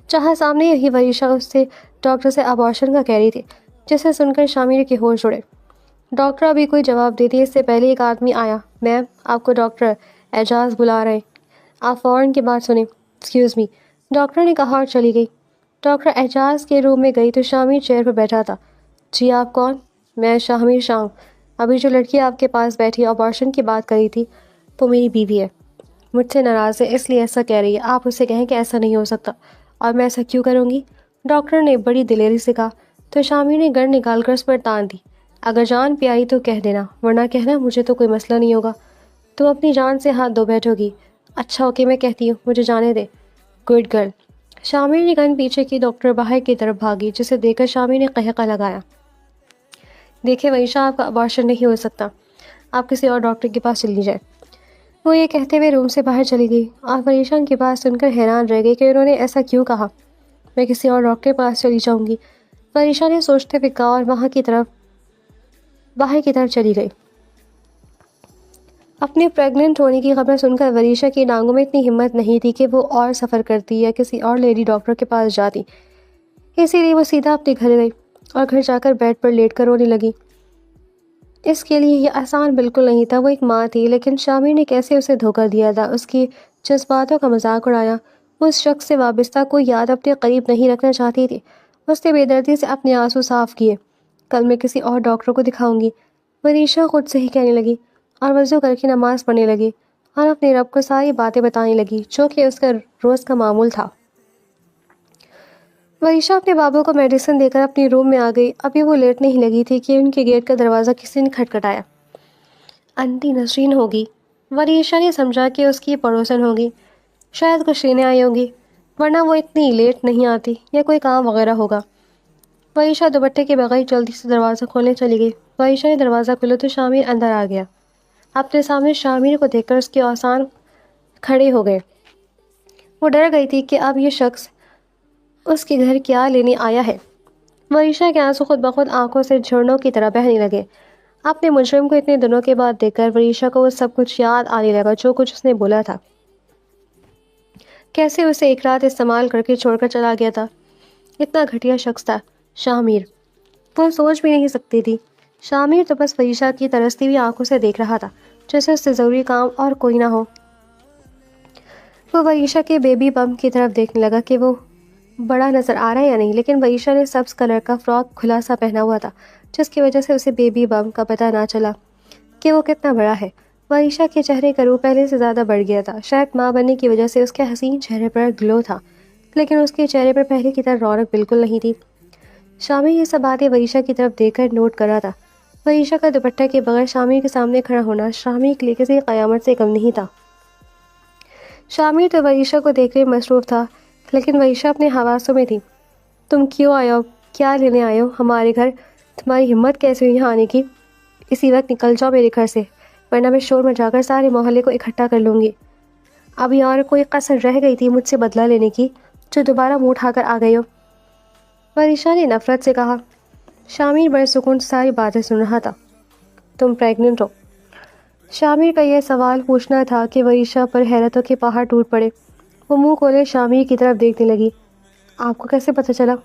جہاں سامنے یہی وریشہ اس سے ڈاکٹر سے ابارشن کا کہہ رہی تھی، جسے سن کر شامر کے ہوش اڑے. ڈاکٹر ابھی کوئی جواب دیتی اس سے پہلے ایک آدمی آیا. میم، آپ کو ڈاکٹر اعجاز بلا رہے ہیں، آپ فوراً کی بات سنیں. ایکسکیوز می، ڈاکٹر نے کہا اور چلی گئی. ڈاکٹر اعجاز کے روم میں گئی تو شامر چیئر پر بیٹھا تھا. جی آپ کون؟ میں شامر شاہ ہوں. ابھی جو لڑکی آپ کے پاس بیٹھی ابارشن کی بات کری تھی، وہ میری بیوی ہے. مجھ سے ناراض ہے اس لیے ایسا کہہ رہی ہے. آپ اسے کہیں کہ ایسا نہیں ہو سکتا. اور میں ایسا کیوں کروں گی؟ ڈاکٹر نے بڑی دلیری سے کہا. تو شامر نے گن نکال کر اس پر تان دی. اگر جان پہ آئی تو کہہ دینا، ورنہ کہنا مجھے تو کوئی مسئلہ نہیں ہوگا. تم اپنی جان سے ہاتھ دھو بیٹھو گی. اچھا اوکے، میں کہتی ہوں، مجھے جانے دے. Good girl. شامر نے گن پیچھے کی. ڈاکٹر باہر کی طرف بھاگی، جسے دیکھ کر شامر نے قہقہ لگایا. دیکھیں وریشہ، آپ کا ابارشن نہیں ہو سکتا، آپ کسی اور ڈاکٹر کے پاس چلی جائیں. وہ یہ کہتے ہوئے روم سے باہر چلی گئی. اور وریشہ کی بات سن کر حیران رہ گئی کہ انہوں نے ایسا کیوں کہا. میں کسی اور ڈاکٹر کے پاس چلی جاؤں گی، وریشہ نے سوچتے ہوئے کہا، اور باہر کی طرف چلی گئی. اپنے پریگننٹ ہونے کی خبر سن کر وریشہ کی ٹانگوں میں اتنی ہمت نہیں تھی کہ وہ اور سفر کرتی یا کسی اور لیڈی ڈاکٹر کے پاس جاتی. اسی لیے وہ سیدھا اپنے گھر گئی اور گھر جا کر بیڈ پر لیٹ کر رونے لگی. اس کے لیے یہ آسان بالکل نہیں تھا. وہ ایک ماں تھی، لیکن شامر نے کیسے اسے دھوکہ دیا تھا، اس کی جذباتوں کا مذاق اڑایا. وہ اس شخص سے وابستہ کوئی یاد اپنے قریب نہیں رکھنا چاہتی تھی. اس نے بے دردی سے اپنے آنسو صاف کیے. کل میں کسی اور ڈاکٹر کو دکھاؤں گی، وریشہ خود سے ہی کہنے لگی، اور وضو کر کے نماز پڑھنے لگی اور اپنے رب کو ساری باتیں بتانے لگی جو کہ اس کا روز کا معمول تھا. وریشہ اپنے بابو کو میڈیسن دے کر اپنی روم میں آ گئی. ابھی وہ لیٹنے ہی لگی تھی کہ ان کے گیٹ کا دروازہ کسی نے کھٹکھٹایا. انٹی نسرین ہوگی. وریشہ نے سمجھا کہ اس کی پڑوسن ہوگی، شاید کچھ لینے آئی ہوگی، ورنہ وہ اتنی لیٹ نہیں آتی، یا کوئی کام وغیرہ ہوگا. وریشہ دوپٹے کے بغیر جلدی سے دروازہ کھولنے چلی گئی. وریشہ نے دروازہ کھولا تو شامر اندر آ گیا. اپنے سامنے شامر کو دیکھ کر اس کے آسان کھڑے ہو گئے. وہ ڈر گئی تھی کہ اب یہ شخص اس کے گھر کیا لینے آیا ہے. وریشہ کے آنسو خود بخود آنکھوں سے جھرنوں کی طرح بہنے لگے. اپنے مجرم کو اتنے دنوں کے بعد دیکھ کر وریشہ کو وہ سب کچھ یاد آنے لگا جو کچھ اس نے بولا تھا، کیسے اسے ایک رات استعمال کر کے چھوڑ کر چلا گیا تھا. اتنا گھٹیا شخص تھا شامر، وہ سوچ بھی نہیں سکتی تھی. شامر تو بس وریشہ کی ترستی ہوئی آنکھوں سے دیکھ رہا تھا، جیسے اس سے ضروری کام اور کوئی نہ ہو. وہ وریشہ کے بیبی بم کی طرف دیکھنے لگا کہ وہ بڑا نظر آ رہا ہے یا نہیں، لیکن وریشہ نے سبز کلر کا فراک کھلا سا پہنا ہوا تھا، جس کی وجہ سے اسے بیبی بم کا پتہ نہ چلا کہ وہ کتنا بڑا ہے. وریشہ کے چہرے کا روح پہلے سے زیادہ بڑھ گیا تھا. شاید ماں بننے کی وجہ سے اس کے حسین چہرے پر گلو تھا، لیکن اس کے چہرے پر پہلے کی طرح رونق بالکل نہیں تھی. شامر یہ سب باتیں وریشہ کی طرف دیکھ کر نوٹ کر رہا تھا. وریشہ کا دوپٹہ کے بغیر شامر کے سامنے کھڑا ہونا شامر کے لیے کسی قیامت سے کم نہیں تھا. شامر تو وریشہ کو دیکھنے میں مصروف تھا، لیکن وریشہ اپنے حواسوں میں تھی. تم کیوں آئے ہو؟ کیا لینے آئے ہو ہمارے گھر؟ تمہاری ہمت کیسے ہوئی یہاں آنے کی؟ اسی وقت نکل جاؤ میرے گھر سے، ورنہ میں شور مچا کر سارے محلے کو اکٹھا کر لوں گی. ابھی اور کوئی کسر رہ گئی تھی مجھ سے بدلہ لینے کی، جو دوبارہ منہ اٹھا کر آ گئے ہو؟ وریشہ نے نفرت سے کہا. شامر بڑے سکون سے ساری باتیں سن رہا تھا. تم پریگننٹ ہو؟ شامر کا یہ سوال پوچھنا تھا کہ وریشہ پر حیرتوں کے پہاڑ ٹوٹ پڑے. وہ منہ کھولے شامر کی طرف دیکھنے لگی. آپ کو کیسے پتہ چلا؟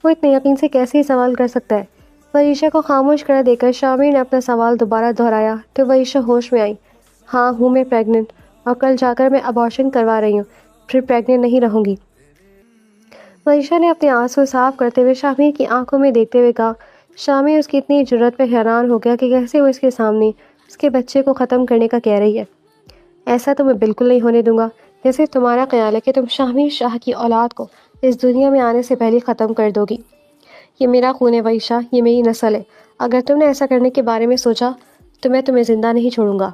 وہ اتنے یقین سے کیسے ہی سوال کر سکتا ہے؟ وریشہ کو خاموش کر دیکھ کر شامر نے اپنا سوال دوبارہ دہرایا تو وریشہ ہوش میں آئی. ہاں ہوں میں پریگننٹ، اور کل جا کر میں ابارشن کروا رہی ہوں، پھر پریگننٹ نہیں رہوں گی. وریشہ نے اپنے آنسو صاف کرتے ہوئے شامر کی آنکھوں میں دیکھتے ہوئے کہا. شامر اس کی اتنی جرأت پہ حیران ہو گیا کہ کیسے وہ اس کے سامنے اس کے بچے کو ختم کرنے کا کہہ رہی ہے. ایسا تو میں بالکل نہیں ہونے دوں گا. جیسے تمہارا خیال ہے کہ تم شامر شاہ کی اولاد کو اس دنیا میں آنے سے پہلے ختم کر دو گی. یہ میرا خون ہے وریشہ، یہ میری نسل ہے. اگر تم نے ایسا کرنے کے بارے میں سوچا تو میں تمہیں زندہ نہیں چھوڑوں گا.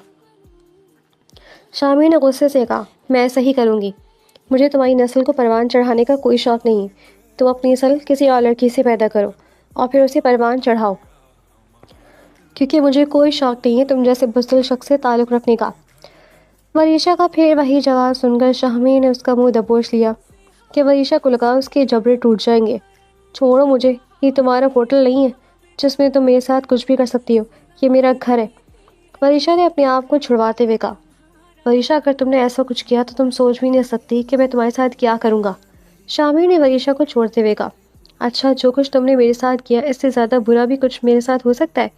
شامر نے غصے سے کہا. میں ایسا ہی کروں گی. مجھے تمہاری نسل کو پروان چڑھانے کا کوئی شوق نہیں. تم اپنی نسل کسی اور لڑکی سے پیدا کرو اور پھر اسے پروان چڑھاؤ. کیونکہ مجھے کوئی شوق نہیں ہے تم جیسے بزدل شخص سے تعلق رکھنے کا۔ وریشا کا پھر وہی جواب سن کر شاہمیر نے اس کا منہ دبوچ لیا کہ وریشا کو لگا اس کے جبڑے ٹوٹ جائیں گے۔ چھوڑو مجھے، یہ تمہارا ہوٹل نہیں ہے جس میں تم میرے ساتھ کچھ بھی کر سکتی ہو، یہ میرا گھر ہے۔ وریشا نے اپنے آپ کو چھڑواتے ہوئے کہا۔ وریشا اگر تم نے ایسا کچھ کیا تو تم سوچ بھی نہیں سکتی کہ میں تمہارے ساتھ کیا کروں گا۔ شامیر نے وریشا کو چھوڑتے ہوئے کہا۔ اچھا، جو کچھ تم نے میرے ساتھ کیا اس سے زیادہ برا بھی کچھ میرے ساتھ ہو سکتا ہے؟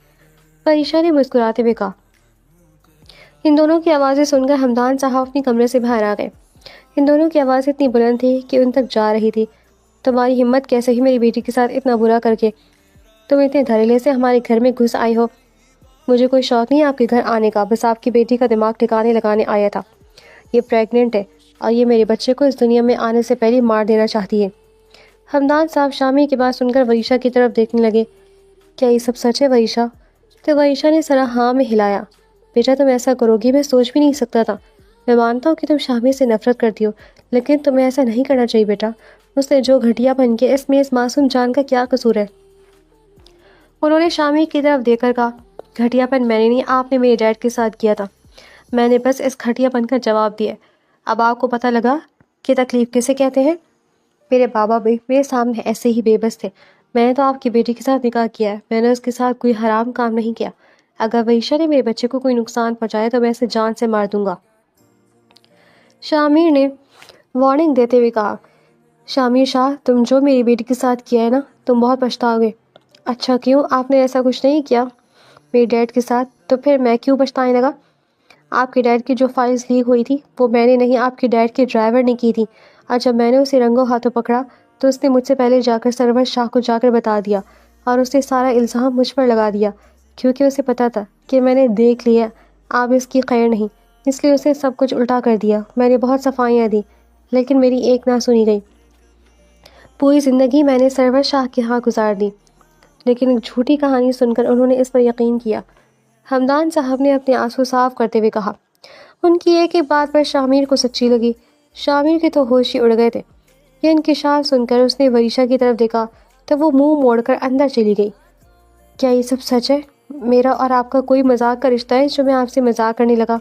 وریشا نے مسکراتے ہوئے کہا۔ ان دونوں کی آوازیں سن کر حمدان صاحب اپنی کمرے سے باہر آ گئے۔ ان دونوں کی آوازیں اتنی بلند تھی کہ ان تک جا رہی تھی۔ تمہاری ہمت کیسے ہی میری بیٹی کے ساتھ اتنا برا کر کے تم اتنے دھڑلے سے ہمارے گھر میں گھس آئی ہو؟ مجھے کوئی شوق نہیں آپ کے گھر آنے کا، بس آپ کی بیٹی کا دماغ ٹھکانے لگانے آیا تھا۔ یہ پریگننٹ ہے اور یہ میرے بچے کو اس دنیا میں آنے سے پہلے مار دینا چاہتی ہے۔ حمدان صاحب شامی کی بات سن کر وریشا کی طرف دیکھنے لگے۔ کیا یہ سب سچ ہے وریشا؟ تو وریشا نے سر ہاں میں ہلایا۔ بیٹا تم ایسا کرو گی میں سوچ بھی نہیں سکتا تھا۔ میں مانتا ہوں کہ تم شامی سے نفرت کرتی ہو، لیکن تمہیں ایسا نہیں کرنا چاہیے بیٹا۔ اس نے جو گھٹیا بن کے اس میں اس معصوم جان کا کیا قصور ہے؟ انہوں نے شامی کی طرف دیکھ کر کہا، گھٹیا پن میں نے نہیں، آپ نے میرے ڈیڈ کے ساتھ کیا تھا۔ میں نے بس اس گھٹیا پن کا جواب دیا۔ اب آپ کو پتہ لگا کہ تکلیف کسے کہتے ہیں؟ میرے بابا بھی میرے سامنے ایسے ہی بے بس تھے۔ میں نے تو آپ کی بیٹی کے ساتھ نکاح کیا ہے، میں نے اس کے ساتھ کوئی حرام کام نہیں کیا۔ اگر وریشا نے میرے بچے کو کوئی نقصان پہنچایا تو میں اسے جان سے مار دوں گا۔ شامیر نے وارننگ دیتے ہوئے کہا۔ شامیر شاہ، تم جو میری بیٹی کے ساتھ کیا ہے نا، تم بہت پچھتاؤ گے۔ اچھا کیوں؟ آپ نے ایسا کچھ نہیں کیا میرے ڈیڈ کے ساتھ، تو پھر میں کیوں پچھتانے لگا؟ آپ کے ڈیڈ کی جو فائلز لیک ہوئی تھی وہ میں نے نہیں، آپ کے ڈیڈ کے ڈرائیور نے کی تھی، اور جب میں نے اسے رنگوں ہاتھوں پکڑا تو اس نے مجھ سے پہلے جا کر سرور شاہ کو جا کر بتا دیا، اور اس نے سارا الزام مجھ پر لگا دیا، کیونکہ اسے پتا تھا کہ میں نے دیکھ لیا آپ اس کی خیر نہیں، اس لیے اسے سب کچھ الٹا کر دیا۔ میں نے بہت صفائیاں دی لیکن میری ایک نہ سنی گئی۔ پوری زندگی میں نے سرور شاہ کے ہاں گزار دی، لیکن ایک جھوٹی کہانی سن کر انہوں نے اس پر یقین کیا۔ حمدان صاحب نے اپنے آنسو صاف کرتے ہوئے کہا۔ ان کی ایک ایک بات پر شامیر کو سچی لگی۔ شامیر کے تو ہوش ہی اڑ گئے تھے۔ یہ انکشاف سن کر اس نے وریشا کی طرف دیکھا تو وہ منہ موڑ کر اندر چلی گئی۔ کیا یہ سب سچ ہے؟ میرا اور آپ کا کوئی مذاق کا رشتہ ہے جو میں آپ سے مذاق کرنے لگا؟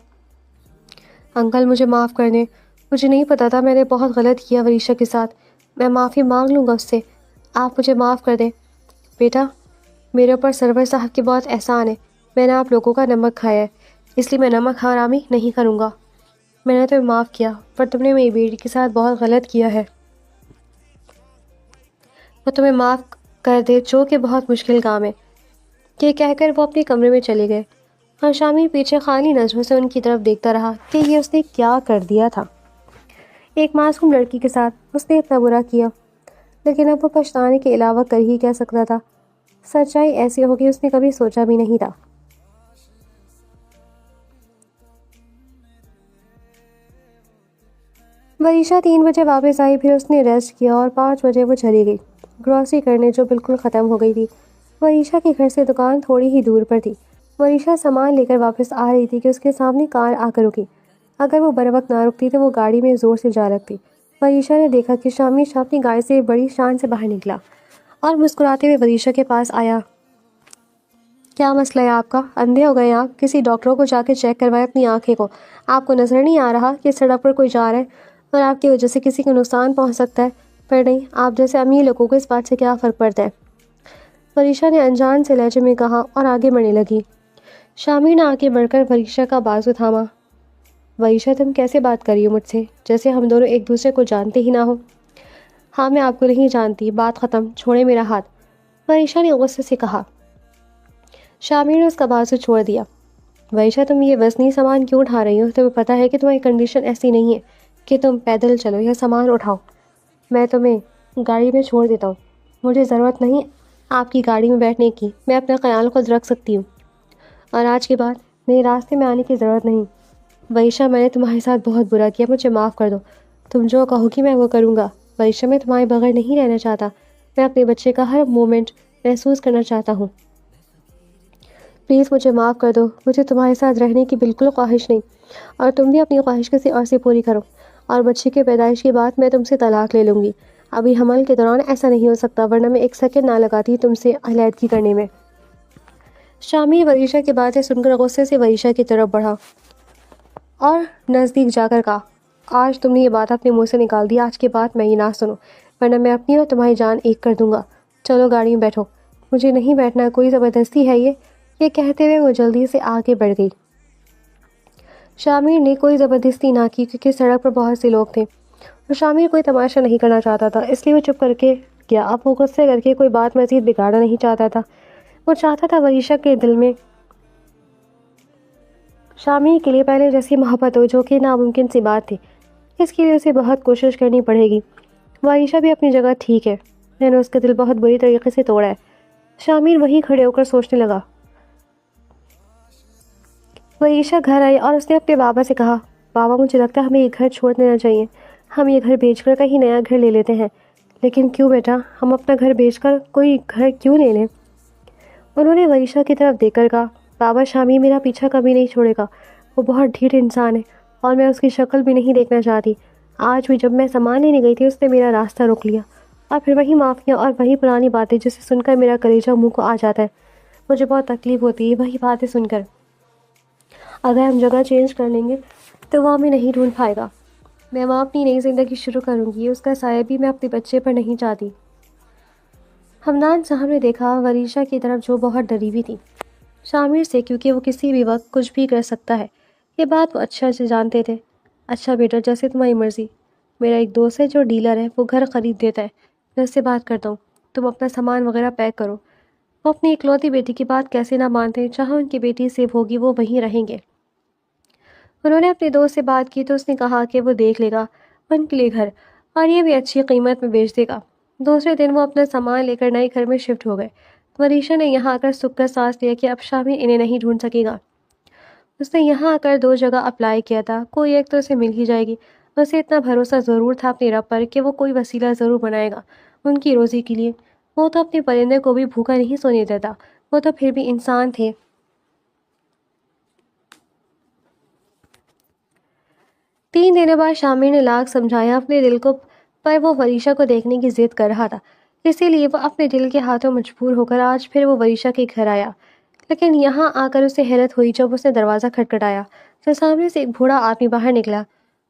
انکل مجھے معاف کر دیں، مجھے نہیں پتا تھا، میں نے بہت غلط کیا وریشا کے ساتھ، میں معافی مانگ لوں گا اس سے، آپ مجھے معاف کر دیں۔ بیٹا، میرے اوپر سرور صاحب کی بہت احسان ہے، میں نے آپ لوگوں کا نمک کھایا ہے، اس لیے میں نمک حرامی نہیں کروں گا۔ میں نے تمہیں معاف کیا، پر تم نے میری بیٹی کے ساتھ بہت غلط کیا ہے۔ وہ تمہیں معاف کر دے جو کہ بہت مشکل کام ہے۔ یہ کہہ کر وہ اپنے کمرے میں چلے گئے، اور شامی پیچھے خالی نظروں سے ان کی طرف دیکھتا رہا کہ یہ اس نے کیا کر دیا تھا۔ ایک معصوم لڑکی کے ساتھ اس نے اتنا برا کیا، لیکن اب وہ پچھتانے کے علاوہ کر ہی کیا سکتا تھا؟ سچائی ایسی ہوگی اس نے کبھی سوچا بھی نہیں تھا۔ وریشا 3 بجے واپس آئی، پھر اس نے ریسٹ کیا اور 5 بجے وہ چلی گئی گروسری کرنے، جو بالکل ختم ہو گئی تھی۔ وریشا کے گھر سے دکان تھوڑی ہی دور پر تھی۔ وریشا سامان لے کر واپس آ رہی تھی کہ اس کے سامنے کار آ کر رکی۔ اگر وہ بروقت نہ رکتی تو وہ گاڑی میں زور سے جا لگتی۔ وریشا نے دیکھا کہ شامی شاہ اپنی گاڑی سے بڑی شان سے باہر نکلا اور مسکراتے ہوئے وریشا کے پاس آیا۔ کیا مسئلہ ہے آپ کا؟ اندھے ہو گئے آپ؟ کسی ڈاکٹروں کو جا کے چیک کروائے اپنی آنکھیں کو۔ آپ کو نظر نہیں آ رہا کہ سڑک پر کوئی جا رہا ہے اور آپ کی وجہ سے کسی کو نقصان پہنچ سکتا ہے؟ پر نہیں، آپ جیسے امیر لوگوں کو اس بات سے کیا فرق پڑتا ہے؟ وریشا نے انجان سے لہجے میں کہا اور آگے بڑھنے لگی۔ شامی نے آگے بڑھ کر وریشا کا بازو تھاما۔ وریشا تم کیسے بات کر رہی ہو مجھ سے، جیسے ہم دونوں ایک دوسرے کو جانتے ہی نہ ہو؟ ہاں میں آپ کو نہیں جانتی، بات ختم، چھوڑے میرا ہاتھ، وریشا نے غصے سے کہا۔ شامی نے اس کا بازو چھوڑ دیا۔ وریشا تم یہ وزنی سامان کیوں اٹھا رہی ہو؟ تمہیں پتہ ہے کہ تمہاری کنڈیشن ایسی نہیں ہے کہ تم پیدل چلو یا سامان اٹھاؤ۔ میں تمہیں گاڑی میں چھوڑ دیتا ہوں، مجھے ضرورت نہیں آپ کی گاڑی میں بیٹھنے کی، میں اپنا خیال خود رکھ سکتی ہوں، اور آج کے بعد میرے راستے میں آنے کی ضرورت نہیں۔ وریشا میں نے تمہارے ساتھ بہت برا کیا، مجھے معاف کر دو، تم جو کہو گی میں وہ کروں گا۔ وریشا میں تمہارے بغیر نہیں رہنا چاہتا، میں اپنے بچے کا ہر مومنٹ محسوس کرنا چاہتا ہوں، پلیز مجھے معاف کر دو، مجھے تمہارے ساتھ رہنے کی بالکل خواہش نہیں، اور تم بھی اپنی خواہش کسی اور سے پوری کرو، اور بچے کی پیدائش کے بعد میں تم سے طلاق لے لوں گی۔ ابھی حمل کے دوران ایسا نہیں ہو سکتا، ورنہ میں 1 سیکنڈ نہ لگاتی تم سے علیحدگی کرنے میں۔ شامی وریشہ کی باتیں سن کر غصے سے وریشہ کی طرف بڑھا اور نزدیک جا کر کہا، آج تم نے یہ بات اپنے منہ سے نکال دی، آج کے بعد میں یہ نہ سنوں، ورنہ میں اپنی اور تمہاری جان ایک کر دوں گا۔ چلو گاڑی میں بیٹھو۔ مجھے نہیں بیٹھنا، کوئی زبردستی ہے یہ کہتے ہوئے وہ جلدی سے آگے بڑھ گئی۔ شامیر نے کوئی زبردستی نہ کی کیونکہ سڑک پر بہت سے لوگ تھے اور شامیر کوئی تماشا نہیں کرنا چاہتا تھا، اس لیے وہ چپ کر کے گیا۔ اب وہ غصے کر کے کوئی بات مزید بگاڑنا نہیں چاہتا تھا، وہ چاہتا تھا وریشہ کے دل میں شامیر کے لیے پہلے جیسی محبت ہو، جو کہ ناممکن سی بات تھی۔ اس کے لیے اسے بہت کوشش کرنی پڑے گی۔ وریشہ بھی اپنی جگہ ٹھیک ہے، میں نے اس کا دل بہت بری طریقے سے توڑا ہے۔ شامیر وہیں کھڑے ہو کر سوچنے لگا۔ وریشہ گھر آئی اور اس نے اپنے بابا سے کہا، بابا مجھے لگتا ہے ہمیں یہ گھر چھوڑ دینا چاہیے، ہم یہ گھر بیچ کر کہیں نیا گھر لے لیتے ہیں۔ لیکن کیوں بیٹا، ہم اپنا گھر بیچ کر کوئی گھر کیوں لے لیں؟ انہوں نے وریشہ کی طرف دیکھ کر کہا، بابا شامی میرا پیچھا کبھی نہیں چھوڑے گا، وہ بہت ڈھیر انسان ہے اور میں اس کی شکل بھی نہیں دیکھنا چاہتی۔ آج بھی جب میں سامان لینے گئی تھی اس نے میرا راستہ روک لیا، اور پھر وہی معافیاں اور وہی پرانی باتیں جسے سن کر میرا کلیجہ منہ کو آ جاتا ہے۔ مجھے بہت تکلیف ہوتی ہے وہی باتیں سن کر۔ اگر ہم جگہ چینج کر لیں گے تو وہ ہمیں نہیں ڈھونڈ پائے گا۔ میں وہاں اپنی نئی زندگی شروع کروں گی، اس کا سایہ بھی میں اپنے بچے پر نہیں چاہتی۔ حمدان صاحب نے دیکھا وریشہ کی طرف جو بہت ڈری ہوئی تھی شامیر سے، کیونکہ وہ کسی بھی وقت کچھ بھی کر سکتا ہے، یہ بات وہ اچھا سے جانتے تھے۔ اچھا بیٹا، جیسے تمہاری مرضی۔ میرا ایک دوست ہے جو ڈیلر ہے، وہ گھر خرید دیتا ہے، میں اس سے بات کرتا ہوں، تم اپنا سامان وغیرہ پیک کرو۔ وہ اپنی اکلوتی بیٹی کی بات کیسے نہ مانتے، جہاں ان کی بیٹی سیف ہوگی وہ وہیں رہیں گے۔ انہوں نے اپنے دوست سے بات کی تو اس نے کہا کہ وہ دیکھ لے گا ان کے لیے گھر، اور یہ بھی اچھی قیمت میں بیچ دے گا۔ دوسرے دن وہ اپنا سامان لے کر نئے گھر میں شفٹ ہو گئے۔ وریشہ نے یہاں آ کر سکھ کا سانس لیا کہ اب شامیر انہیں نہیں ڈھونڈ سکے گا۔ اس نے یہاں آ کر 2 جگہ اپلائی کیا تھا، کوئی ایک تو اسے مل ہی جائے گی۔ اسے اتنا بھروسہ ضرور تھا اپنے رب پر کہ وہ کوئی وسیلہ ضرور بنائے گا ان کی روزی کے لیے۔ وہ تو اپنے پرندے کو بھی بھوکا نہیں سونے دیتا، وہ تو پھر بھی انسان تھے۔ 3 دنوں بعد شامیر نے لاکھ سمجھایا اپنے دل کو، پر وہ وریشہ کو دیکھنے کی ضد کر رہا تھا، اسی لیے وہ اپنے دل کے ہاتھوں مجبور ہو کر آج پھر وہ وریشہ کے گھر آیا۔ لیکن یہاں آ کر اسے حیرت ہوئی جب اس نے دروازہ کھٹکھٹایا تو سامنے سے ایک بوڑھا آدمی باہر نکلا،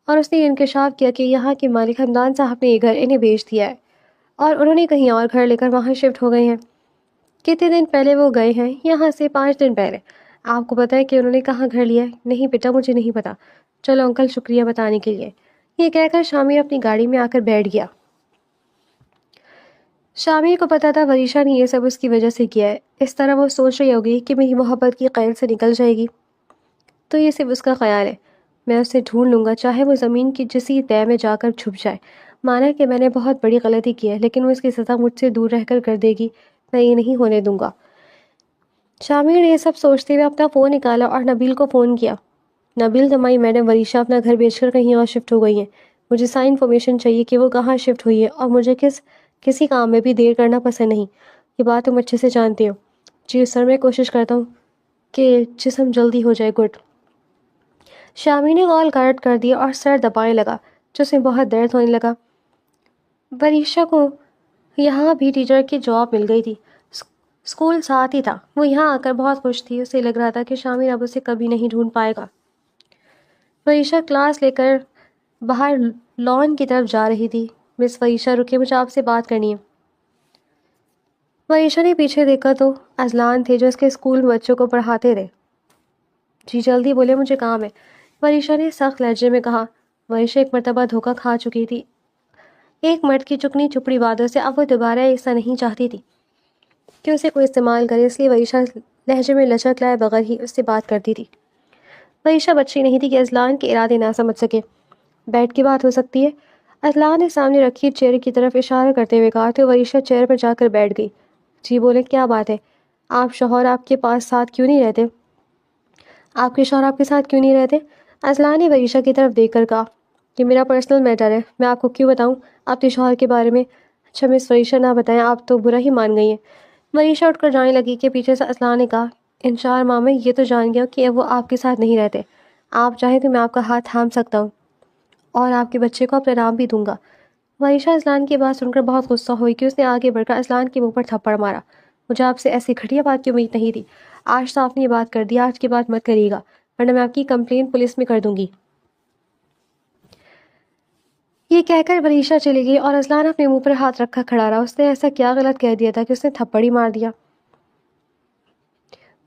اور اس نے انکشاف کیا کہ یہاں کے مالک حمدان صاحب نے یہ گھر انہیں بیچ دیا ہے اور انہوں نے کہیں اور گھر لے کر وہاں شفٹ ہو گئے ہیں۔ کتنے دن پہلے وہ گئے ہیں؟ یہاں سے 5 دن پہلے۔ آپ کو پتہ ہے کہ انہوں نے کہاں گھر لیا ہے؟ نہیں بیٹا، مجھے نہیں پتا۔ چلو انکل، شکریہ بتانے کے لیے۔ یہ کہہ کر شامیر اپنی گاڑی میں آ کر بیٹھ گیا۔ شامیر کو پتا تھا وریشہ نے یہ سب اس کی وجہ سے کیا ہے، اس طرح وہ سوچ رہی ہوگی کہ میری محبت کی قید سے نکل جائے گی تو یہ صرف اس کا خیال ہے، میں اسے ڈھونڈ لوں گا، چاہے وہ زمین کی کسی تہہ میں جا کر چھپ جائے۔ مانا کہ میں نے بہت بڑی غلطی کی ہے، لیکن وہ اس کی سزا مجھ سے دور رہ کر دے گی، میں یہ نہیں ہونے دوں گا۔ شامیر نے یہ سب سوچتے ہوئے اپنا فون نکالا اور نبیل کو فون کیا۔ نبیل، تمہاری میڈم وریشہ اپنا گھر بیچ کر کہیں اور شفٹ ہو گئی ہیں، مجھے ساری انفارمیشن چاہیے کہ وہ کہاں شفٹ ہوئی ہے، اور مجھے کسی کام میں بھی دیر کرنا پسند نہیں، یہ بات تم اچھے سے جانتے ہو۔ جی سر، میں کوشش کرتا ہوں کہ جسم جلدی ہو جائے۔ گڈ۔ شامیر نے کال کٹ کر دیا اور سر دبانے لگا، جس میں بہت درد ہونے لگا۔ وریشہ کو یہاں بھی ٹیچر کی جاب مل گئی تھی، اسکول ساتھ ہی تھا، وہ یہاں آ کر بہت خوش تھی، اسے لگ رہا تھا کہ شامیر اب اسے کبھی نہیں ڈھونڈ پائے گا۔ وریشہ کلاس لے کر باہر لان کی طرف جا رہی تھی۔ مس وریشہ، رکے، مجھے آپ سے بات کرنی ہے۔ وریشہ نے پیچھے دیکھا تو اذلان تھے جو اس کے اسکول میں بچوں کو پڑھاتے تھے۔ جی جلدی بولے، مجھے کام ہے، وریشہ نے سخت لہجے میں کہا۔ وریشہ ایک مرتبہ دھوکہ کھا چکی تھی ایک مرد کی چکنی چپڑی باتوں سے، اب وہ دوبارہ ایسا نہیں چاہتی تھی کہ اسے کوئی استعمال کرے، اس لیے وریشہ لہجے میں لچک لائے بغیر ہی اس سے بات کرتی تھی۔ وریشہ بچی نہیں تھی کہ اذلان کے ارادے نہ سمجھ سکے۔ بیٹھ کی بات ہو سکتی ہے، اذلان نے سامنے رکھی چیئر کی طرف اشارہ کرتے ہوئے کہا تو وریشہ چیئر پر جا کر بیٹھ گئی۔ جی بولے، کیا بات ہے؟ آپ شوہر آپ کے پاس ساتھ کیوں نہیں رہتے؟ آپ کے شوہر آپ کے ساتھ کیوں نہیں رہتے؟ اذلان نے وریشہ کی طرف دیکھ کر کہا کہ میرا پرسنل میٹر ہے، میں آپ کو کیوں بتاؤں اپنے شوہر کے بارے میں؟ اچھا مس وریشہ، نہ بتائیں، آپ تو برا ہی مان گئی ہیں۔ وریشہ اٹھ کر جانے لگی کہ پیچھے سے اذلان نے کہا، انشاء اللہ میں یہ تو جان گیا کہ وہ آپ کے ساتھ نہیں رہتے، آپ چاہیں تو میں آپ کا ہاتھ تھام سکتا ہوں اور آپ کے بچے کو اپنا نام بھی دوں گا۔ وریشہ اذلان کی بات سن کر بہت غصہ ہوئی کہ اس نے آگے بڑھ کر اذلان کے منہ پر تھپڑ مارا۔ مجھے آپ سے ایسی گھٹیا بات کی امید نہیں تھی. آج تو آپ نے یہ بات کر دی, آج کی بات مت کریے گا ورنہ میں آپ کی کمپلین پولیس میں کر دوں گی. یہ کہہ کر وریشا چلی گئی اور اذلان اپنے منہ پر ہاتھ رکھا کھڑا رہا. اس نے ایسا کیا غلط کہہ دیا تھا کہ اس نے تھپڑ ہی مار دیا.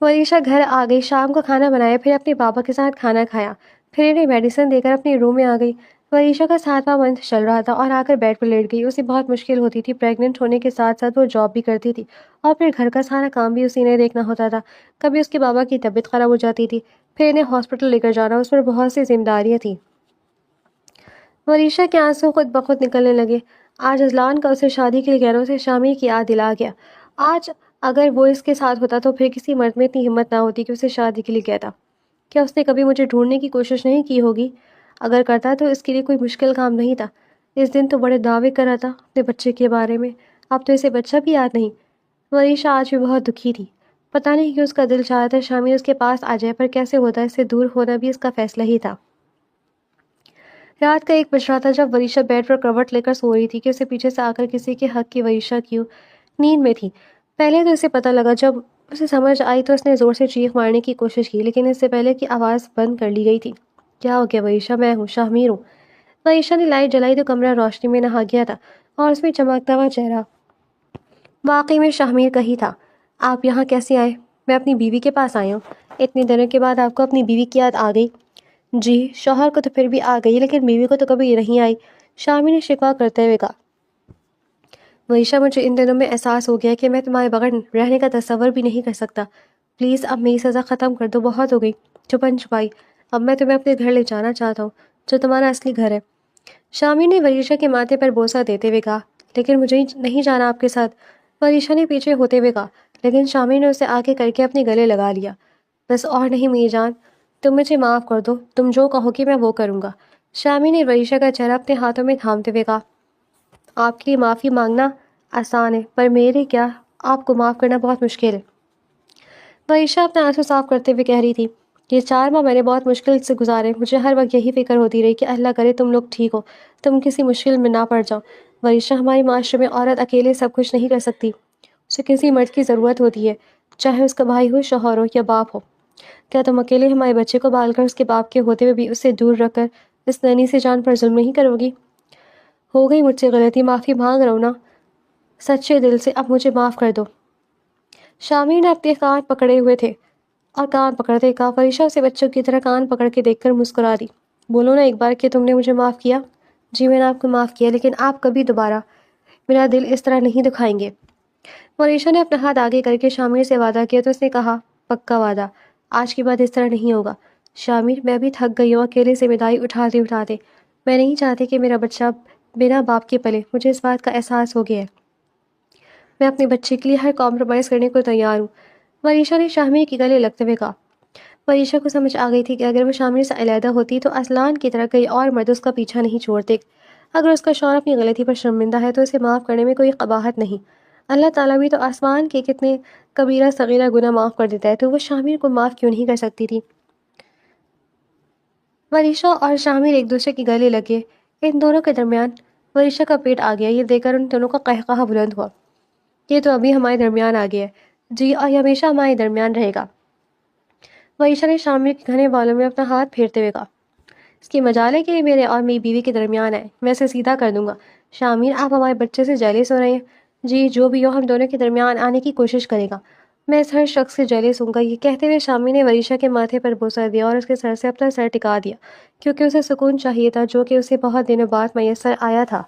وریشا گھر آ گئی, شام کا کھانا بنایا, پھر اپنے بابا کے ساتھ کھانا کھایا, پھر انہیں میڈیسن دے کر اپنے روم میں آ گئی. وریشا کا 7واں منتھ چل رہا تھا اور آ کر بیڈ پر لیٹ گئی. اسے بہت مشکل ہوتی تھی, پریگننٹ ہونے کے ساتھ ساتھ وہ جاب بھی کرتی تھی اور پھر گھر کا سارا کام بھی اسی نے دیکھنا ہوتا تھا. کبھی اس کے بابا کی طبیعت خراب ہو جاتی تھی, پھر انہیں ہاسپٹل لے کر جانا, اس پر بہت سی ذمہ داریاں تھیں. وریشا کے آنسو خود بخود نکلنے لگے. آج اذلان کا اسے شادی کے لیے کہنا اسے شامل کی یاد دلا گیا. آج اگر وہ اس کے ساتھ ہوتا تو پھر کسی مرد میں اتنی ہمت نہ ہوتی کہ اسے شادی کے لیے کہتا. کیا اس نے کبھی مجھے ڈھونڈنے کی کوشش نہیں کی ہوگی؟ اگر کرتا تو اس کے لیے کوئی مشکل کام نہیں تھا. اس دن تو بڑے دعوے کر رہا تھا اپنے بچے کے بارے میں, اب تو اسے بچہ بھی یاد نہیں. وریشا آج بھی بہت دکھی تھی. پتہ نہیں کہ اس کا دل چاہتا تھا شامل اس کے پاس آ جائے, پر کیسے ہوتا, اس سے دور ہونا بھی اس کا فیصلہ ہی تھا. رات کا 1 بج رہا تھا جب وریشا بیڈ پر کروٹ لے کر سو رہی تھی کہ اسے پیچھے سے آ کر کسی کے حق کی وریشا کیوں نیند میں تھی. پہلے تو اسے پتہ لگا, جب اسے سمجھ آئی تو اس نے زور سے چیخ مارنے کی کوشش کی, لیکن اس سے پہلے کہ آواز بند کر لی گئی تھی. کیا ہو گیا وریشا؟ میں ہوں, شاہمیر ہوں. وریشا نے لائٹ جلائی تو کمرہ روشنی میں نہا گیا تھا اور اس میں چمکتا ہوا چہرہ واقعی میں شاہمیر کا ہی تھا. آپ یہاں کیسے آئے؟ میں اپنی بیوی کے پاس آئی ہوں. اتنے دنوں کے بعد آپ کو اپنی بیوی کی یاد آ گئی؟ جی, شوہر کو تو پھر بھی آ گئی, لیکن بیوی کو تو کبھی نہیں آئی, شامی نے شکوہ کرتے ہوئے کہا. وریشا, مجھے ان دنوں میں احساس ہو گیا کہ میں تمہارے بغیر رہنے کا تصور بھی نہیں کر سکتا. پلیز اب میری سزا ختم کر دو, بہت ہو گئی چھپن چھپائی. اب میں تمہیں اپنے گھر لے جانا چاہتا ہوں, جو تمہارا اصلی گھر ہے. شامی نے وریشا کے ماتھے پر بوسہ دیتے ہوئے کہا. لیکن مجھے نہیں جانا آپ کے ساتھ, وریشا نے پیچھے ہوتے ہوئے کہا, لیکن شامی نے اسے آگے کر کے اپنے گلے لگا لیا. بس اور نہیں میری جان, تم مجھے معاف کر دو, تم جو کہو گی میں وہ کروں گا. شامی نے وریشا کا چہرہ اپنے ہاتھوں میں تھامتے ہوئے کہا. آپ کے لیے معافی مانگنا آسان ہے, پر میرے کیا, آپ کو معاف کرنا بہت مشکل ہے. وریشا اپنا آنسو صاف کرتے ہوئے کہہ رہی تھی. یہ 4 ماہ میں نے بہت مشکل سے گزارے, مجھے ہر وقت یہی فکر ہوتی رہی کہ اللہ کرے تم لوگ ٹھیک ہو, تم کسی مشکل میں نہ پڑ جاؤ. وریشا, ہمارے معاشرے میں عورت اکیلے سب کچھ نہیں کر سکتی, اسے کسی مرد کی ضرورت ہوتی ہے, چاہے اس کا بھائی ہو, شوہر ہو یا باپ ہو. کیا تم اکیلے ہمارے بچے کو پال کر اس کے باپ کے ہوتے ہوئے بھی اسے دور رکھ کر اس ننھی سی جان پر ظلم نہیں کرو گی؟ ہو گئی مجھ سے غلطی, معافی مانگ رہا ہوں نا, سچے دل سے, اب مجھے معاف کر دو. شامی نے اپنے کان پکڑے ہوئے تھے اور کان پکڑتے کہا. وریشا اسے بچوں کی طرح کان پکڑ کے دیکھ کر مسکرا دی. بولو نا ایک بار کہ تم نے مجھے معاف کیا. جی میں نے آپ کو معاف کیا, لیکن آپ کبھی دوبارہ میرا دل اس طرح نہیں دکھائیں گے. وریشا نے اپنا ہاتھ آگے کر کے شامیر سے وعدہ کیا تو اس نے کہا, پکا وعدہ, آج کے بعد اس طرح نہیں ہوگا. شامیر, میں بھی تھک گئی ہوں اکیلے ذمہ داری اٹھاتے اٹھاتے. میں نہیں چاہتی کہ میرا بچہ بنا باپ کے پلے, مجھے اس بات کا احساس ہو گیا ہے. میں اپنے بچے کے لیے ہر کمپرومائز کرنے کو تیار ہوں. وریشا نے شامیر کے گلے لگتے ہوئے کہا. وریشا کو سمجھ آ گئی تھی کہ اگر وہ شامیر سے علیحدہ ہوتی تو اذلان کی طرح کئی اور مرد اس کا پیچھا نہیں چھوڑتے. اگر اس کا شوہر اپنی غلطی پر شرمندہ ہے تو اسے معاف کرنے میں کوئی قباحت نہیں. اللہ تعالیٰ بھی تو آسمان کے کتنے کبیرہ صغیرہ گناہ معاف کر دیتا ہے, تو وہ شامیر کو معاف کیوں نہیں کر سکتی تھی؟ وریشا اور شامیر ایک دوسرے کے گلے لگے. ان دونوں کے درمیان وریشا کا پیٹ آ گیا. یہ دیکھ کر ان دونوں کا قہقہہ بلند ہوا. یہ تو ابھی ہمارے درمیان آ گیا ہے. جی, اور یہ ہمیشہ ہمارے درمیان رہے گا. وریشا نے شامیر کے گھنے بالوں میں اپنا ہاتھ پھیرتے ہوئے کہا. اس کی مجال ہے کہ میرے اور میری بیوی کے درمیان ہے, میں اسے سیدھا کر دوں گا. شامیر, آپ ہمارے بچے سے جیلس ہو رہے ہیں؟ جی, جو بھی ہو, ہم دونوں کے درمیان آنے کی کوشش کرے گا. میں اس ہر شخص سے جیلس ہوں گا. یہ کہتے ہوئے شامیر نے وریشا کے ماتھے پر بوسہ دیا اور اس کے سر سے اپنا سر ٹکا دیا, کیونکہ اسے سکون چاہیے تھا جو کہ اسے بہت دنوں بعد میسر آیا تھا.